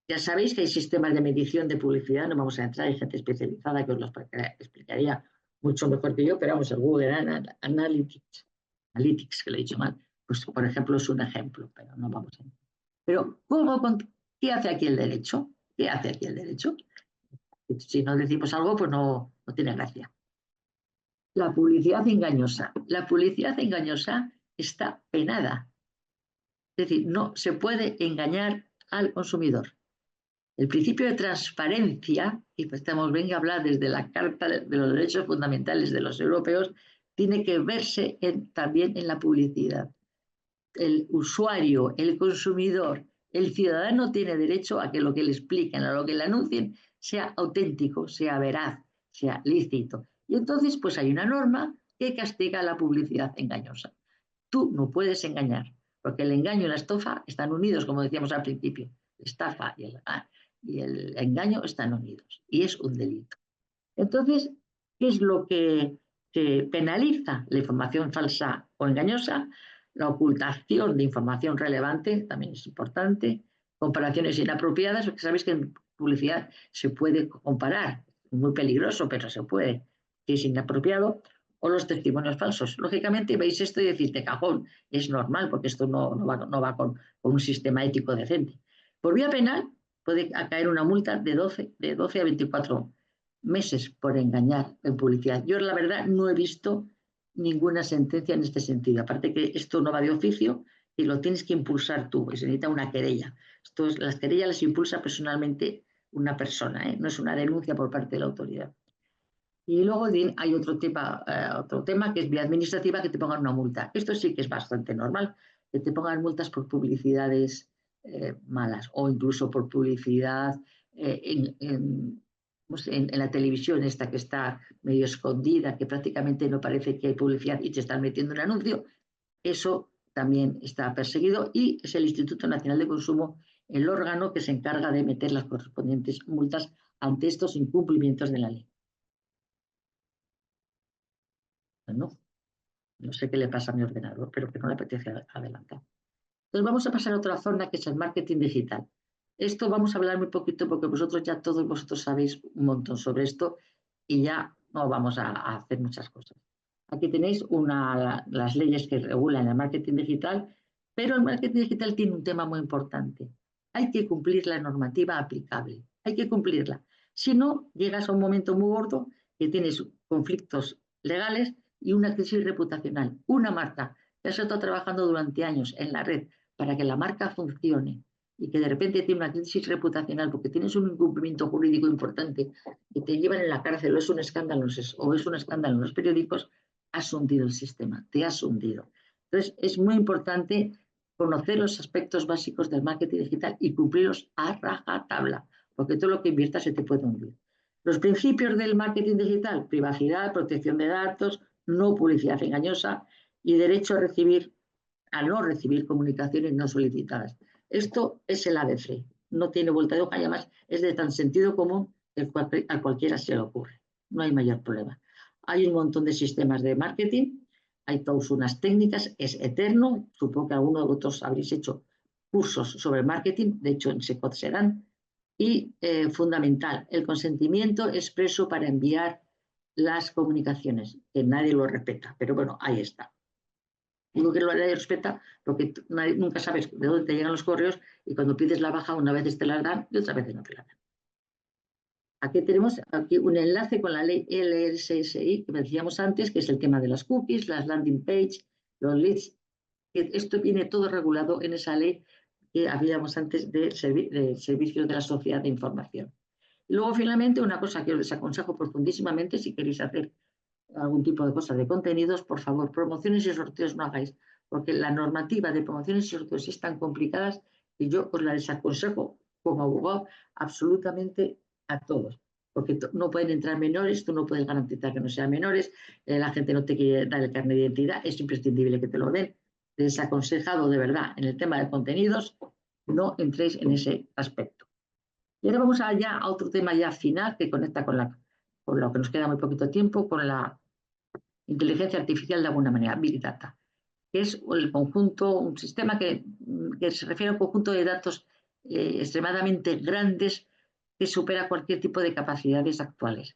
Ya sabéis que hay sistemas de medición de publicidad, no vamos a entrar, hay gente especializada que os lo explicaría mucho mejor que yo, pero vamos, el Google Analytics, que lo he dicho mal, pues por ejemplo es un ejemplo, pero no vamos a entrar. Pero, ¿qué hace aquí el derecho? ¿Qué hace aquí el derecho? Si no decimos algo, pues no tiene gracia. La publicidad engañosa. La publicidad engañosa está penada. Es decir, no se puede engañar al consumidor. El principio de transparencia, y pues estamos venga a hablar desde la Carta de los Derechos Fundamentales de los Europeos, tiene que verse también en la publicidad. El usuario, el consumidor, el ciudadano tiene derecho a que lo que le expliquen, a lo que le anuncien, sea auténtico, sea veraz, sea lícito. Y entonces, pues hay una norma que castiga la publicidad engañosa. Tú no puedes engañar, porque el engaño y la estafa están unidos, como decíamos al principio. La estafa y el engaño están unidos, y es un delito. Entonces, ¿qué es lo que penaliza? La información falsa o engañosa, la ocultación de información relevante, también es importante, comparaciones inapropiadas, porque sabéis que en publicidad se puede comparar, es muy peligroso, pero se puede, si es inapropiado, o los testimonios falsos. Lógicamente veis esto y decís, de cajón, es normal, porque esto no va con un sistema ético decente. Por vía penal puede caer una multa de 12 a 24 meses por engañar en publicidad. Yo, la verdad, no he visto ninguna sentencia en este sentido. Aparte que esto no va de oficio y lo tienes que impulsar tú, y se necesita una querella. Las querellas las impulsa personalmente una persona, no es una denuncia por parte de la autoridad. Y luego hay otro tema que es vía administrativa, que te pongan una multa. Esto sí que es bastante normal, que te pongan multas por publicidades malas o incluso por publicidad en la televisión esta que está medio escondida, que prácticamente no parece que hay publicidad y te están metiendo un anuncio. Eso también está perseguido y es el Instituto Nacional de Consumo el órgano que se encarga de meter las correspondientes multas ante estos incumplimientos de la ley. No sé qué le pasa a mi ordenador, pero que no le apetece adelantar. Entonces vamos a pasar a otra zona que es el marketing digital. Esto vamos a hablar muy poquito porque todos vosotros sabéis un montón sobre esto y ya no vamos a hacer muchas cosas. Aquí tenéis las leyes que regulan el marketing digital, pero el marketing digital tiene un tema muy importante. Hay que cumplir la normativa aplicable, hay que cumplirla. Si no, llegas a un momento muy gordo que tienes conflictos legales y una crisis reputacional. Una marca que has estado trabajando durante años en la red para que la marca funcione y que de repente tiene una crisis reputacional porque tienes un incumplimiento jurídico importante y te llevan en la cárcel o es un escándalo en los periódicos, has hundido el sistema, te has hundido. Entonces, es muy importante conocer los aspectos básicos del marketing digital y cumplirlos a rajatabla, porque todo lo que inviertas se te puede hundir. Los principios del marketing digital: privacidad, protección de datos, no publicidad engañosa y derecho a no recibir comunicaciones no solicitadas. Esto es el ABC, no tiene vuelta de hoja y además es de tan sentido común que a cualquiera se le ocurre. No hay mayor problema. Hay un montón de sistemas de marketing, hay todas unas técnicas, es eterno. Supongo que algunos de vosotros habréis hecho cursos sobre marketing, de hecho en SECOT se dan. Y fundamental, el consentimiento expreso para enviar las comunicaciones, que nadie lo respeta, pero bueno, ahí está. Digo que la ley respeta porque nunca sabes de dónde te llegan los correos y cuando pides la baja una vez te la dan y otras veces no te la dan. Aquí tenemos un enlace con la ley LSSI que decíamos antes, que es el tema de las cookies, las landing page, los leads. Esto viene todo regulado en esa ley que habíamos antes del servicio de la sociedad de información. Y luego, finalmente, una cosa que os desaconsejo profundísimamente, si queréis hacer algún tipo de cosa de contenidos, por favor, promociones y sorteos no hagáis, porque la normativa de promociones y sorteos es tan complicada que yo os la desaconsejo como abogado absolutamente a todos, porque no pueden entrar menores, tú no puedes garantizar que no sean menores, la gente no te quiere dar el carnet de identidad, es imprescindible que te lo den. Desaconsejado de verdad en el tema de contenidos, no entréis en ese aspecto. Y ahora vamos allá a otro tema ya final que conecta con lo que nos queda muy poquito tiempo, con la inteligencia artificial de alguna manera, Big Data, que es el conjunto, un sistema que se refiere a un conjunto de datos extremadamente grandes que supera cualquier tipo de capacidades actuales.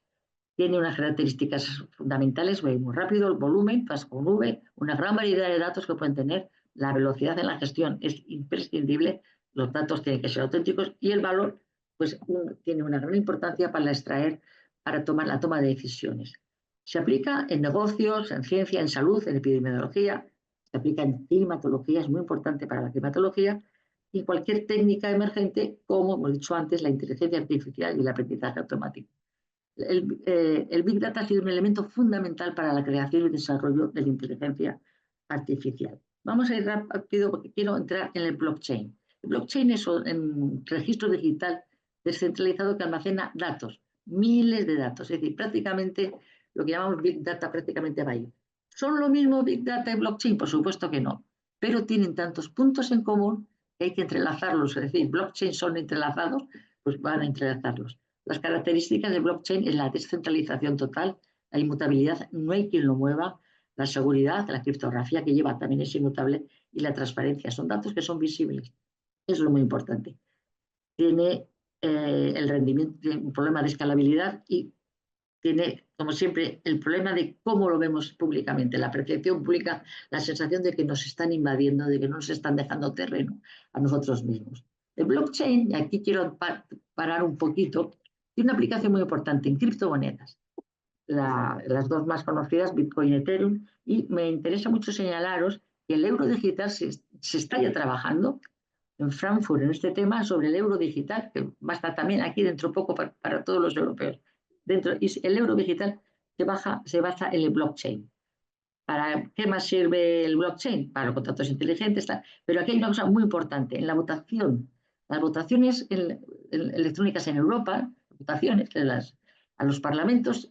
Tiene unas características fundamentales, muy rápido, el volumen, vas con V, una gran variedad de datos que pueden tener, la velocidad en la gestión es imprescindible, los datos tienen que ser auténticos y el valor pues tiene una gran importancia para extraer, para tomar la toma de decisiones. Se aplica en negocios, en ciencia, en salud, en epidemiología, se aplica en climatología, es muy importante para la climatología, y cualquier técnica emergente, como hemos dicho antes, la inteligencia artificial y el aprendizaje automático. El Big Data ha sido un elemento fundamental para la creación y desarrollo de la inteligencia artificial. Vamos a ir rápido porque quiero entrar en el blockchain. El blockchain es un registro digital descentralizado que almacena datos, miles de datos, es decir, prácticamente lo que llamamos Big Data prácticamente va a ir. ¿Son lo mismo Big Data y blockchain? Por supuesto que no, pero tienen tantos puntos en común que hay que entrelazarlos, es decir, blockchain son entrelazados, pues van a entrelazarlos. Las características de blockchain es la descentralización total, la inmutabilidad, no hay quien lo mueva, la seguridad, la criptografía que lleva también es inmutable y la transparencia. Son datos que son visibles. Eso es lo muy importante. Tiene el rendimiento, tiene un problema de escalabilidad y tiene, como siempre, el problema de cómo lo vemos públicamente, la percepción pública, la sensación de que nos están invadiendo, de que no nos están dejando terreno a nosotros mismos. El blockchain, y aquí quiero parar un poquito, tiene una aplicación muy importante en criptomonedas. Las dos más conocidas, Bitcoin y Ethereum, y me interesa mucho señalaros que el euro digital se está ya trabajando en Frankfurt en este tema sobre el euro digital, que va a estar también aquí dentro poco para todos los europeos. Y el euro digital se basa en el blockchain. ¿Para qué más sirve el blockchain? Para los contratos inteligentes, pero aquí hay una cosa muy importante, en la votación. Las votaciones electrónicas en Europa, votaciones a los parlamentos,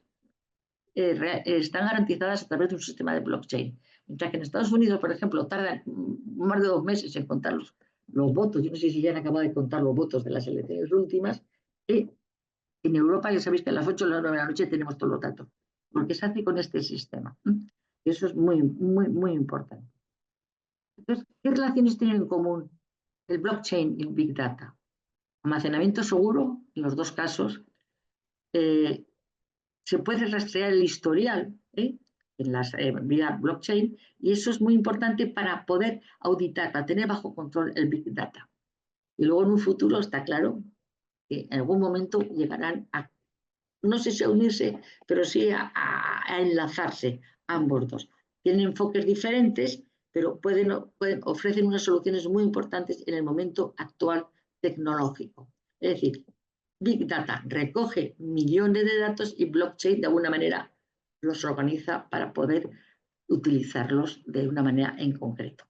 están garantizadas a través de un sistema de blockchain. Mientras que en Estados Unidos, por ejemplo, tardan más de 2 meses en contar los votos. Yo no sé si ya han acabado de contar los votos de las elecciones últimas. En Europa ya sabéis que a las 8 o las 9 de la noche tenemos todos los datos, porque se hace con este sistema. Eso es muy, muy, muy importante. Entonces, ¿qué relaciones tienen en común el blockchain y el Big Data? Almacenamiento seguro, en los dos casos. Se puede rastrear el historial en las vía blockchain y eso es muy importante para poder auditar, para tener bajo control el Big Data. Y luego en un futuro está claro que en algún momento llegarán a, no sé si a unirse, pero sí a enlazarse ambos dos. Tienen enfoques diferentes, pero ofrecen unas soluciones muy importantes en el momento actual tecnológico. Es decir, Big Data recoge millones de datos y blockchain de alguna manera los organiza para poder utilizarlos de una manera en concreto.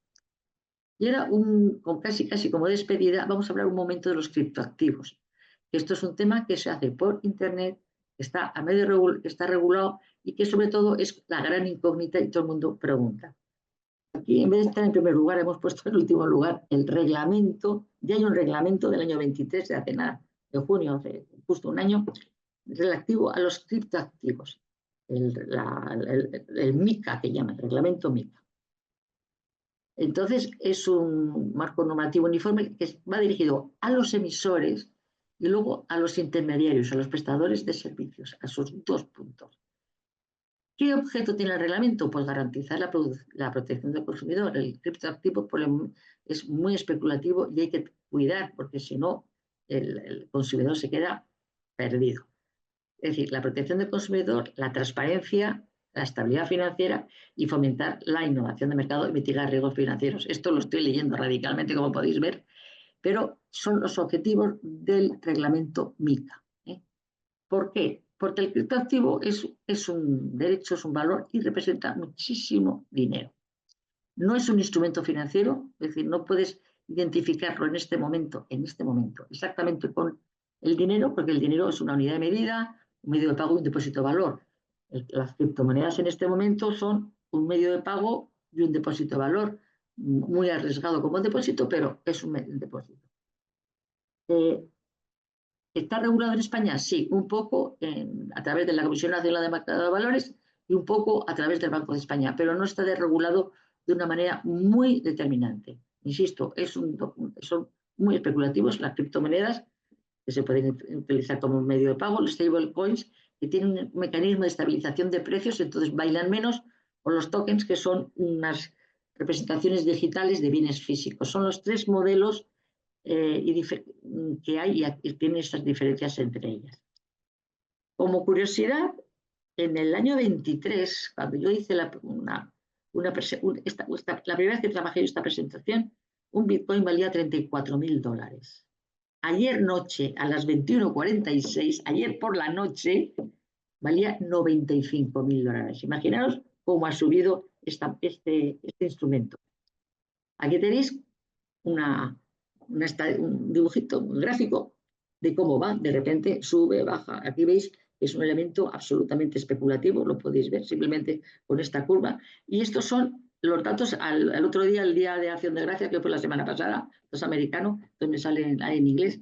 Y ahora, casi como despedida, vamos a hablar un momento de los criptoactivos. Esto es un tema que se hace por Internet, que está regulado y que sobre todo es la gran incógnita y todo el mundo pregunta. Aquí, en vez de estar en primer lugar, hemos puesto en último lugar el reglamento. Ya hay un reglamento del año 23, de hace nada, de junio, hace justo un año, relativo a los criptoactivos. El MiCA, que llama, el reglamento MiCA. Entonces, es un marco normativo uniforme que va dirigido a los emisores y luego a los intermediarios, a los prestadores de servicios, a esos dos puntos. ¿Qué objeto tiene el reglamento? Pues garantizar la protección del consumidor. El criptoactivo es muy especulativo y hay que cuidar, porque si no, el consumidor se queda perdido. Es decir, la protección del consumidor, la transparencia, la estabilidad financiera y fomentar la innovación de mercado y mitigar riesgos financieros. Esto lo estoy leyendo radicalmente, como podéis ver, pero son los objetivos del reglamento MiCA. ¿Por qué? Porque el criptoactivo es un derecho, es un valor y representa muchísimo dinero. No es un instrumento financiero, es decir, no puedes identificarlo en este momento, exactamente con el dinero, porque el dinero es una unidad de medida, un medio de pago y un depósito de valor. Las criptomonedas en este momento son un medio de pago y un depósito de valor, muy arriesgado como un depósito, pero es un depósito. ¿Está regulado en España? Sí, un poco a través de la Comisión Nacional de Mercado de Valores y un poco a través del Banco de España, pero no está desregulado de una manera muy determinante. Insisto, son muy especulativos las criptomonedas que se pueden utilizar como un medio de pago, los stablecoins, que tienen un mecanismo de estabilización de precios, entonces bailan menos, o los tokens, que son unas representaciones digitales de bienes físicos. Son los tres modelos que hay y tiene esas diferencias entre ellas. Como curiosidad, en el año 23, cuando yo hice la primera vez que trabajé en esta presentación, un Bitcoin valía $34.000. Ayer noche, a las 21:46, ayer por la noche, valía $95.000. Imaginaos cómo ha subido este instrumento. Aquí tenéis un dibujito, un gráfico de cómo va, de repente sube, baja. Aquí veis que es un elemento absolutamente especulativo, lo podéis ver simplemente con esta curva. Y estos son los datos al otro día, el Día de Acción de Gracias, que fue la semana pasada, los americanos, donde salen ahí en inglés.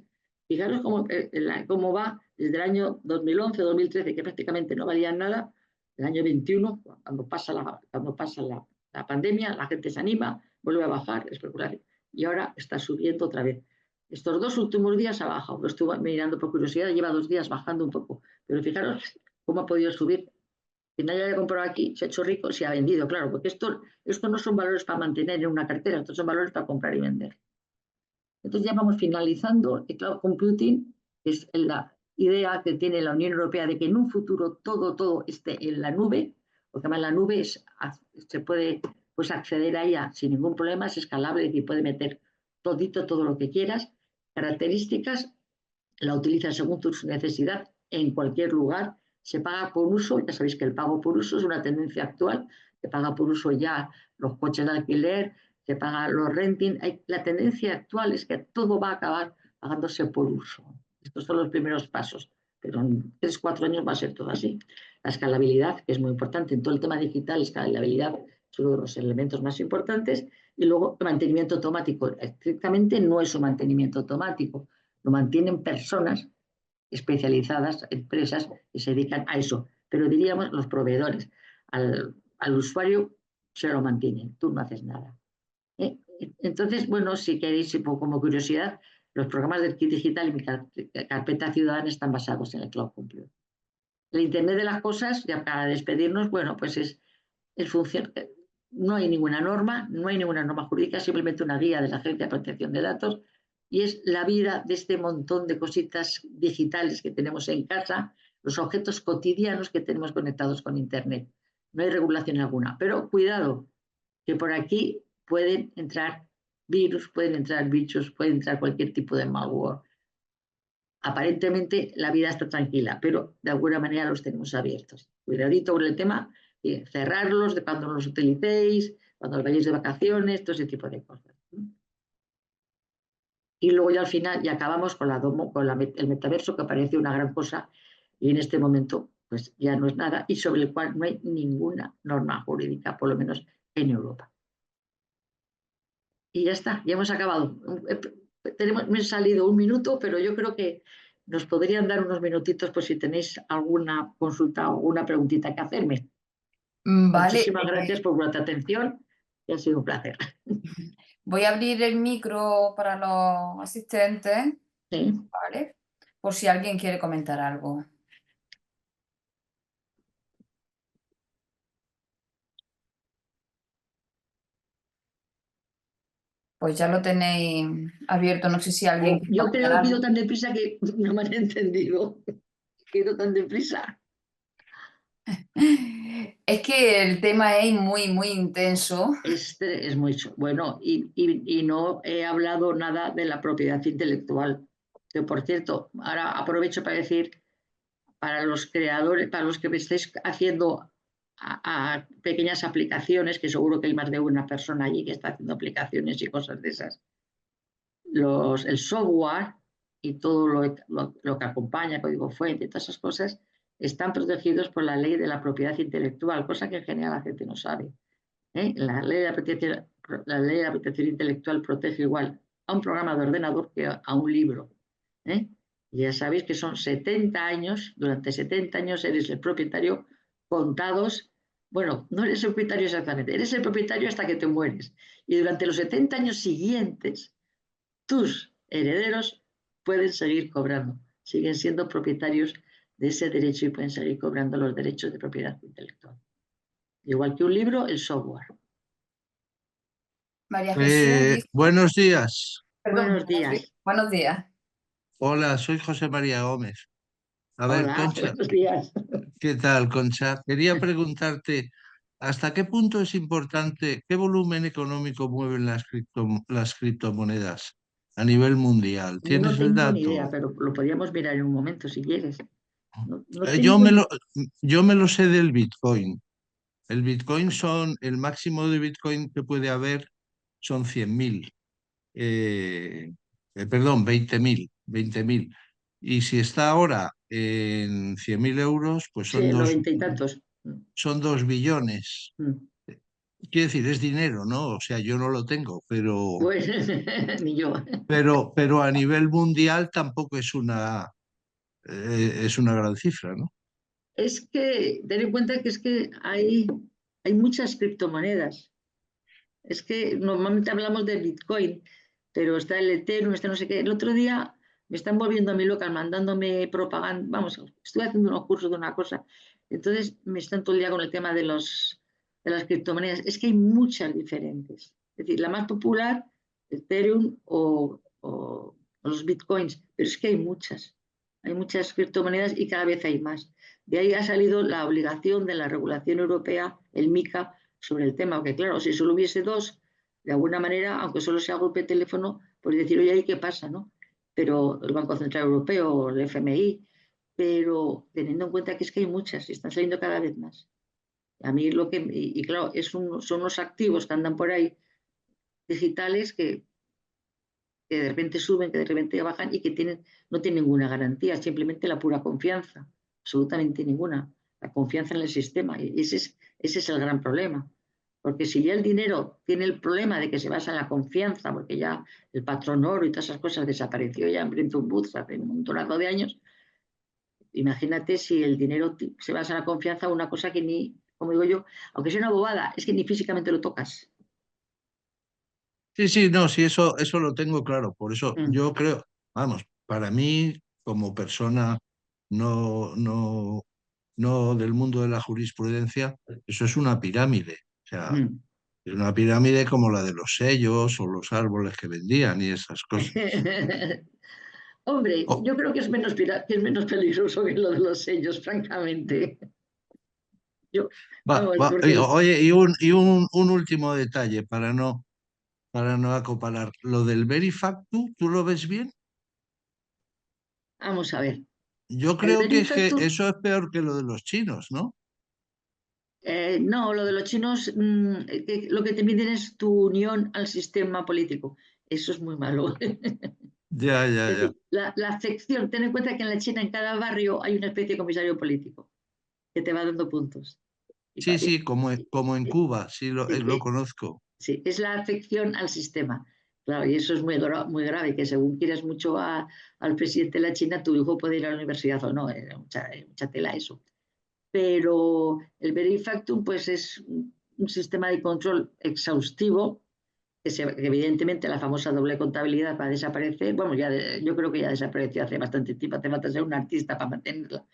Fijaros cómo va desde el año 2011, 2013, que prácticamente no valían nada, el año 21, cuando pasa la pandemia, la gente se anima, vuelve a bajar, especular, y ahora está subiendo otra vez. Estos 2 últimos días ha bajado, lo estuve mirando por curiosidad, lleva 2 días bajando un poco, pero fijaros cómo ha podido subir. Quien haya comprado aquí se ha hecho rico, se ha vendido, claro, porque esto no son valores para mantener en una cartera, estos son valores para comprar y vender. Entonces ya vamos finalizando. El cloud computing es la idea que tiene la Unión Europea de que en un futuro todo esté en la nube, porque además la nube se puede acceder a ella sin ningún problema, es escalable y puede meter todo lo que quieras. Características, la utilizas según tu necesidad en cualquier lugar, se paga por uso, ya sabéis que el pago por uso es una tendencia actual, se paga por uso ya los coches de alquiler, se paga los renting. La tendencia actual es que todo va a acabar pagándose por uso. Estos son los primeros pasos, pero en 3 o 4 años va a ser todo así. La escalabilidad, que es muy importante en todo el tema digital, la escalabilidad es uno de los elementos más importantes, y luego el mantenimiento automático. Estrictamente no es un mantenimiento automático, lo mantienen personas especializadas, empresas que se dedican a eso, pero diríamos los proveedores. Al usuario se lo mantienen, tú no haces nada. Entonces, bueno, si queréis, como curiosidad, los programas del kit digital y mi carpeta ciudadana están basados en el cloud computing. El Internet de las cosas, ya para despedirnos, bueno, pues es no hay ninguna norma, no hay ninguna norma jurídica, simplemente una guía de la Agencia de Protección de Datos, y es la vida de este montón de cositas digitales que tenemos en casa, los objetos cotidianos que tenemos conectados con Internet. No hay regulación alguna, pero cuidado, que por aquí pueden entrar virus, pueden entrar bichos, puede entrar cualquier tipo de malware. Aparentemente la vida está tranquila, pero de alguna manera los tenemos abiertos. Cuidadito con el tema, cerrarlos de cuando los utilicéis, cuando vayáis de vacaciones, todo ese tipo de cosas. Y luego ya al final ya acabamos con el metaverso, que parece una gran cosa y en este momento pues ya no es nada, y sobre el cual no hay ninguna norma jurídica, por lo menos en Europa. Y ya está, ya hemos acabado. Me ha salido 1 minuto, pero yo creo que nos podrían dar unos minutitos por si tenéis alguna consulta o alguna preguntita que hacerme. Vale. Muchísimas gracias por vuestra atención y ha sido un placer. Voy a abrir el micro para los asistentes, Sí. ¿vale? Por si alguien quiere comentar algo. Pues ya lo tenéis abierto, no sé si alguien quiere Yo creo que he ido algo. tan deprisa que no me han entendido. Que he ido tan deprisa. Es que el tema es muy, muy intenso. Este es mucho. Bueno, y no he hablado nada de la propiedad intelectual. Que por cierto, ahora aprovecho para decir, para los creadores, para los que me estéis haciendo a pequeñas aplicaciones, que seguro que hay más de una persona allí que está haciendo aplicaciones y cosas de esas, el software y todo lo que acompaña, código fuente y todas esas cosas, están protegidos por la ley de la propiedad intelectual, cosa que en general la gente no sabe. ¿Eh? La ley de la protección intelectual protege igual a un programa de ordenador que a un libro. ¿Eh? Y ya sabéis que son 70 años, durante 70 años eres el propietario contados, bueno, no eres el propietario exactamente, eres el propietario hasta que te mueres. Y durante los 70 años siguientes, tus herederos pueden seguir cobrando, siguen siendo propietarios de ese derecho y pueden seguir cobrando los derechos de propiedad intelectual. Igual que un libro, el software. María Jesús dice, Buenos días. perdón, Buenos días. buenos días. Hola, soy José María Gómez. A ver, Hola, Concha, buenos días. ¿qué tal, Concha? Quería preguntarte, ¿hasta qué punto es importante, qué volumen económico mueven las criptomonedas a nivel mundial? No ¿Tienes el tengo ni dato? idea, pero lo podríamos mirar en un momento si quieres. No Eh, Yo tengo me ni... lo, yo me lo sé del Bitcoin. El Bitcoin el máximo de Bitcoin que puede haber son 100.000. Perdón, 20.000. Y si está ahora en 100.000 euros, pues Sí, 90 y tantos. son 2 billones. Mm. Quiere decir, es dinero, ¿no? O sea, yo no lo tengo, Pues ni yo. pero a nivel mundial tampoco es una gran cifra, ¿no? Es que, ten en cuenta que es que hay muchas criptomonedas. Es que normalmente hablamos de Bitcoin, pero está el Ethereum, está no sé qué. El otro día me están volviendo a mí loca, mandándome propaganda. Vamos, estoy haciendo unos cursos de una cosa. Entonces me están todo el día con el tema de las criptomonedas. Es que hay muchas diferentes. Es decir, la más popular, Ethereum o los Bitcoins, pero es que hay muchas. Hay muchas criptomonedas y cada vez hay más. De ahí ha salido la obligación de la regulación europea, el MiCA, sobre el tema, porque claro, si solo hubiese dos, de alguna manera, aunque solo sea golpe de teléfono, pues decir, oye, ¿y qué pasa? ¿No? Pero el Banco Central Europeo o el FMI, pero teniendo en cuenta que es que hay muchas y están saliendo cada vez más. A mí lo que, y claro, son unos activos que andan por ahí digitales que de repente suben, que de repente bajan y que no tienen ninguna garantía, simplemente la pura confianza, absolutamente ninguna, la confianza en el sistema. Y ese es el gran problema. Porque si ya el dinero tiene el problema de que se basa en la confianza, porque ya el patrón oro y todas esas cosas desapareció ya en Bretton Woods hace un montonazo de años, imagínate si el dinero se basa en la confianza, una cosa que ni, como digo yo, aunque sea una bobada, es que ni físicamente lo tocas. Sí, sí, no, sí, eso lo tengo claro. Por eso Mm, yo creo, vamos, para mí, como persona no, no, no del mundo de la jurisprudencia, eso es una pirámide. O sea, mm. es una pirámide como la de los sellos o los árboles que vendían y esas cosas. Hombre, Oh, yo creo que que es menos peligroso que lo de los sellos, francamente. Yo, vamos, porque oye, y un último detalle para no acopalar. Lo del Verifactu, ¿tú lo ves bien? vamos a ver. Yo El creo que Verifactus, eso es peor que lo de los chinos, ¿no? no, lo de los chinos, lo que te miden es tu unión al sistema político. Eso es muy malo. Ya, ya, Es ya. decir, la afección, ten en cuenta que en la China, en cada barrio, hay una especie de comisario político que te va dando puntos. Y, Sí, sí, como en y- Cuba, sí, lo y- conozco. sí, es la afección al sistema. Claro, y eso es muy grave, que según quieras mucho al presidente de la China, tu hijo puede ir a la universidad o no. Mucha tela eso. Pero el Verifactum, pues es un sistema de control exhaustivo que evidentemente la famosa doble contabilidad va a desaparecer. Bueno, yo creo que ya desapareció hace bastante tiempo, hace falta ser un artista para mantenerla.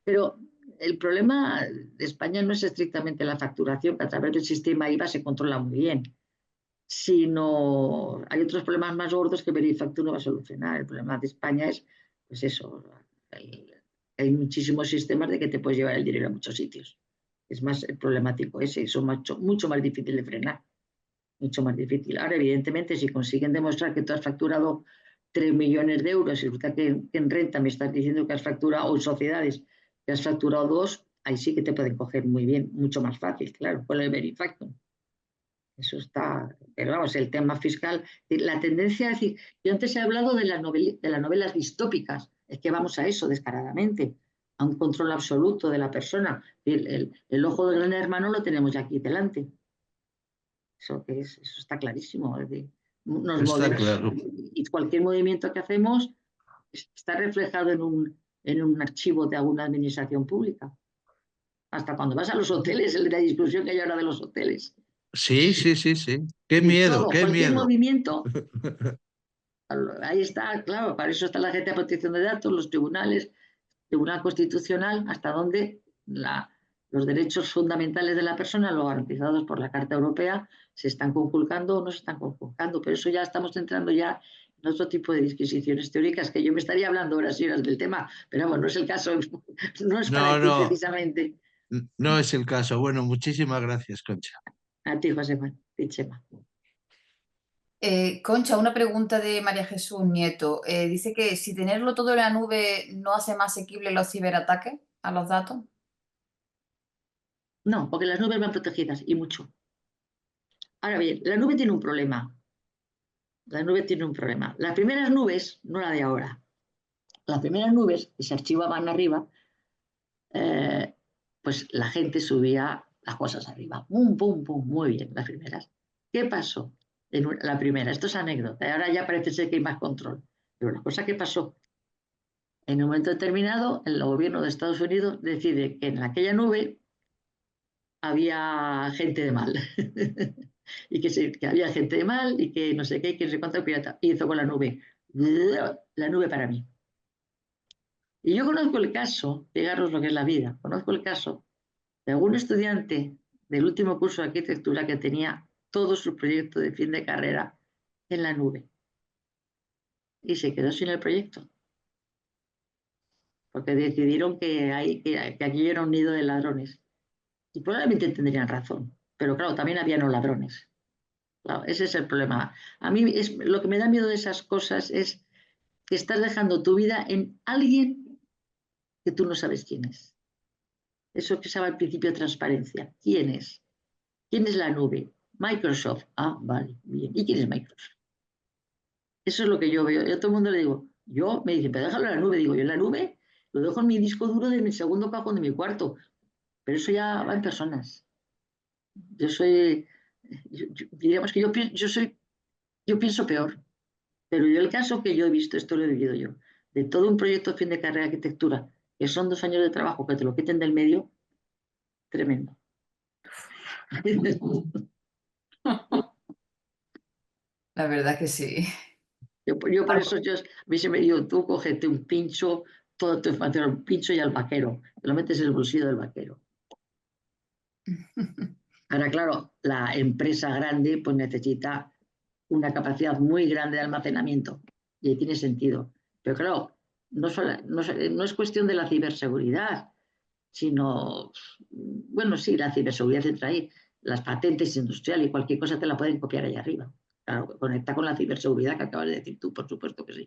Pero el problema de España no es estrictamente la facturación, que a través del sistema IVA se controla muy bien. sino hay otros problemas más gordos que Benefactor no va a solucionar. El problema de España es, pues eso, hay muchísimos sistemas de que te puedes llevar el dinero a muchos sitios. Es más problemático ese, eso es mucho más difícil de frenar, mucho más difícil. Ahora, evidentemente, si consiguen demostrar que tú has facturado 3 millones de euros y resulta que en renta me estás diciendo que has facturado, o en sociedades, que has facturado 2, ahí sí que te pueden coger muy bien, mucho más fácil, claro, con el Benefactor. Eso está, pero vamos, el tema fiscal, la tendencia, es decir, yo antes he hablado de las novelas distópicas, es que vamos a eso descaradamente, a un control absoluto de la persona. El ojo del gran hermano lo tenemos ya aquí delante. Eso está clarísimo. Es decir, Está claro. y cualquier movimiento que hacemos está reflejado en un archivo de alguna administración pública. Hasta cuando vas a los hoteles, la discusión que hay ahora de los hoteles. Sí, sí, sí, sí. Qué miedo, qué Cualquier miedo. movimiento, ahí está, claro, para eso está la Agencia de Protección de Datos, los tribunales, Tribunal Constitucional, hasta donde los derechos fundamentales de la persona, los garantizados por la Carta Europea, se están conculcando o no se están conculcando. Pero eso ya estamos entrando ya en otro tipo de disquisiciones teóricas, que yo me estaría hablando horas y horas del tema, pero bueno, no es el caso, no es para aquí precisamente. No es el caso. Bueno, muchísimas gracias, Concha. A ti, José Juan, y Chema. Concha, una pregunta de María Jesús Nieto. Dice que si tenerlo todo en la nube no hace más asequible los ciberataques a los datos. No, porque las nubes van protegidas y mucho. Ahora bien, la nube tiene un problema. La nube tiene un problema. Las primeras nubes, no la de ahora, las primeras nubes que se archivaban arriba, pues la gente subía las cosas arriba. Pum, pum, pum, muy bien, las primeras. ¿Qué pasó? La primera, esto es anécdota, ahora ya parece ser que hay más control. Pero la cosa que pasó, en un momento determinado, el gobierno de Estados Unidos decide que en aquella nube había gente de mal. Y que había gente de mal y que no sé qué, que no sé cuánto pirata. Y hizo con la nube para mí. Y yo conozco el caso, fijaros lo que es la vida, conozco el caso de algún estudiante del último curso de arquitectura que tenía todo su proyecto de fin de carrera en la nube. Y se quedó sin el proyecto. Porque decidieron que aquello era un nido de ladrones. Y probablemente tendrían razón. Pero claro, también había no ladrones. Claro, ese es el problema. A mí lo que me da miedo de esas cosas es que estás dejando tu vida en alguien que tú no sabes quién es. Eso que se llama al principio de transparencia. ¿Quién es? ¿Quién es la nube? Microsoft. Ah, vale, bien. ¿Y quién es Microsoft? Eso es lo que yo veo. Yo a todo el mundo le digo, me dice, pero déjalo en la nube. Digo, yo en la nube lo dejo en mi disco duro de mi segundo cajón de mi cuarto. Pero eso ya va en personas. Yo soy, digamos que yo pienso peor. Pero yo el caso que yo he visto, esto lo he vivido yo, de todo un proyecto de fin de carrera de arquitectura, que son 2 años de trabajo, que te lo quiten del medio, tremendo. La verdad que sí. Yo por eso, a mí se me dijo, tú cógete un pincho, todo tu información, un pincho y al vaquero, te lo metes en el bolsillo del vaquero. Ahora, claro, la empresa grande pues necesita una capacidad muy grande de almacenamiento y ahí tiene sentido. Pero claro, no es cuestión de la ciberseguridad, sino, bueno, sí, la ciberseguridad entra ahí, las patentes industriales y cualquier cosa te la pueden copiar ahí arriba. Claro, conecta con la ciberseguridad que acabas de decir tú, por supuesto que sí.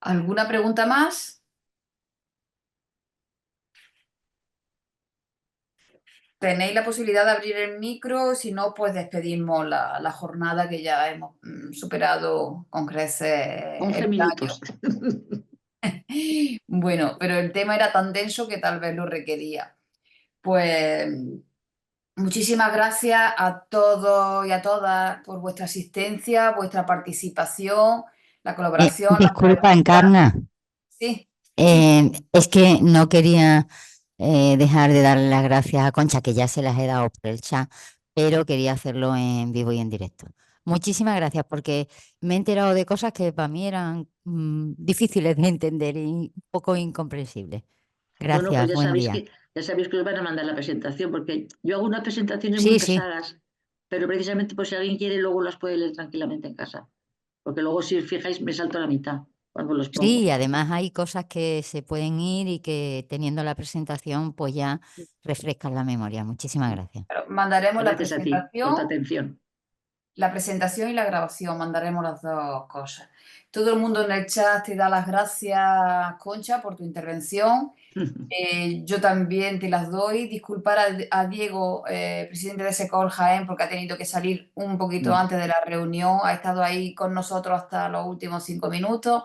¿Alguna pregunta más? Tenéis la posibilidad de abrir el micro, si no, pues despedimos la jornada que ya hemos superado con creces 11 el minutos. Bueno, pero el tema era tan denso que tal vez lo requería. Pues muchísimas gracias a todos y a todas por vuestra asistencia, vuestra participación, la colaboración. Disculpa, Encarna. Sí. Es que no quería dejar de darle las gracias a Concha, que ya se las he dado por el chat, pero quería hacerlo en vivo y en directo. Muchísimas gracias, porque me he enterado de cosas que para mí eran difíciles de entender y un poco incomprensibles. Gracias, Bueno, pues ya buen sabéis día. Ya sabéis que os van a mandar la presentación, porque yo hago unas presentaciones Sí, muy sí. pesadas, pero precisamente por si alguien quiere, luego las puede leer tranquilamente en casa. Porque luego, si os fijáis, me salto a la mitad cuando los pongo. Sí, además hay cosas que se pueden ir y que teniendo la presentación, pues ya refrescan la memoria. Muchísimas gracias. Pero mandaremos Gracias a ti por tu atención. la presentación y la grabación, mandaremos las dos cosas. Todo el mundo en el chat te da las gracias, Concha, por tu intervención. Yo también te las doy. Disculpar a Diego, presidente de SECOL Jaén, porque ha tenido que salir un poquito antes de la reunión. Ha estado ahí con nosotros hasta los últimos 5 minutos,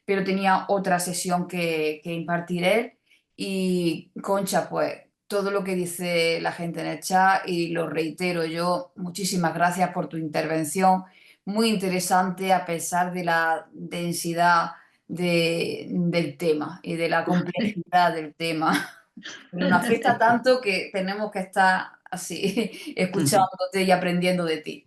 pero tenía otra sesión que impartir él. Y Concha, pues todo lo que dice la gente en el chat, y lo reitero yo, muchísimas gracias por tu intervención. Muy interesante a pesar de la densidad del tema y de la complejidad del tema. Pero nos afecta tanto que tenemos que estar así, escuchándote y aprendiendo de ti.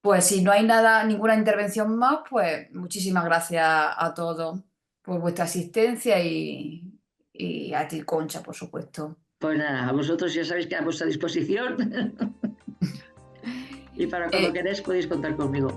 Pues si no hay nada, ninguna intervención más, pues muchísimas gracias a todos por vuestra asistencia y a ti, Concha, por supuesto. Pues nada, a vosotros ya sabéis que a vuestra disposición y para cuando queráis podéis contar conmigo.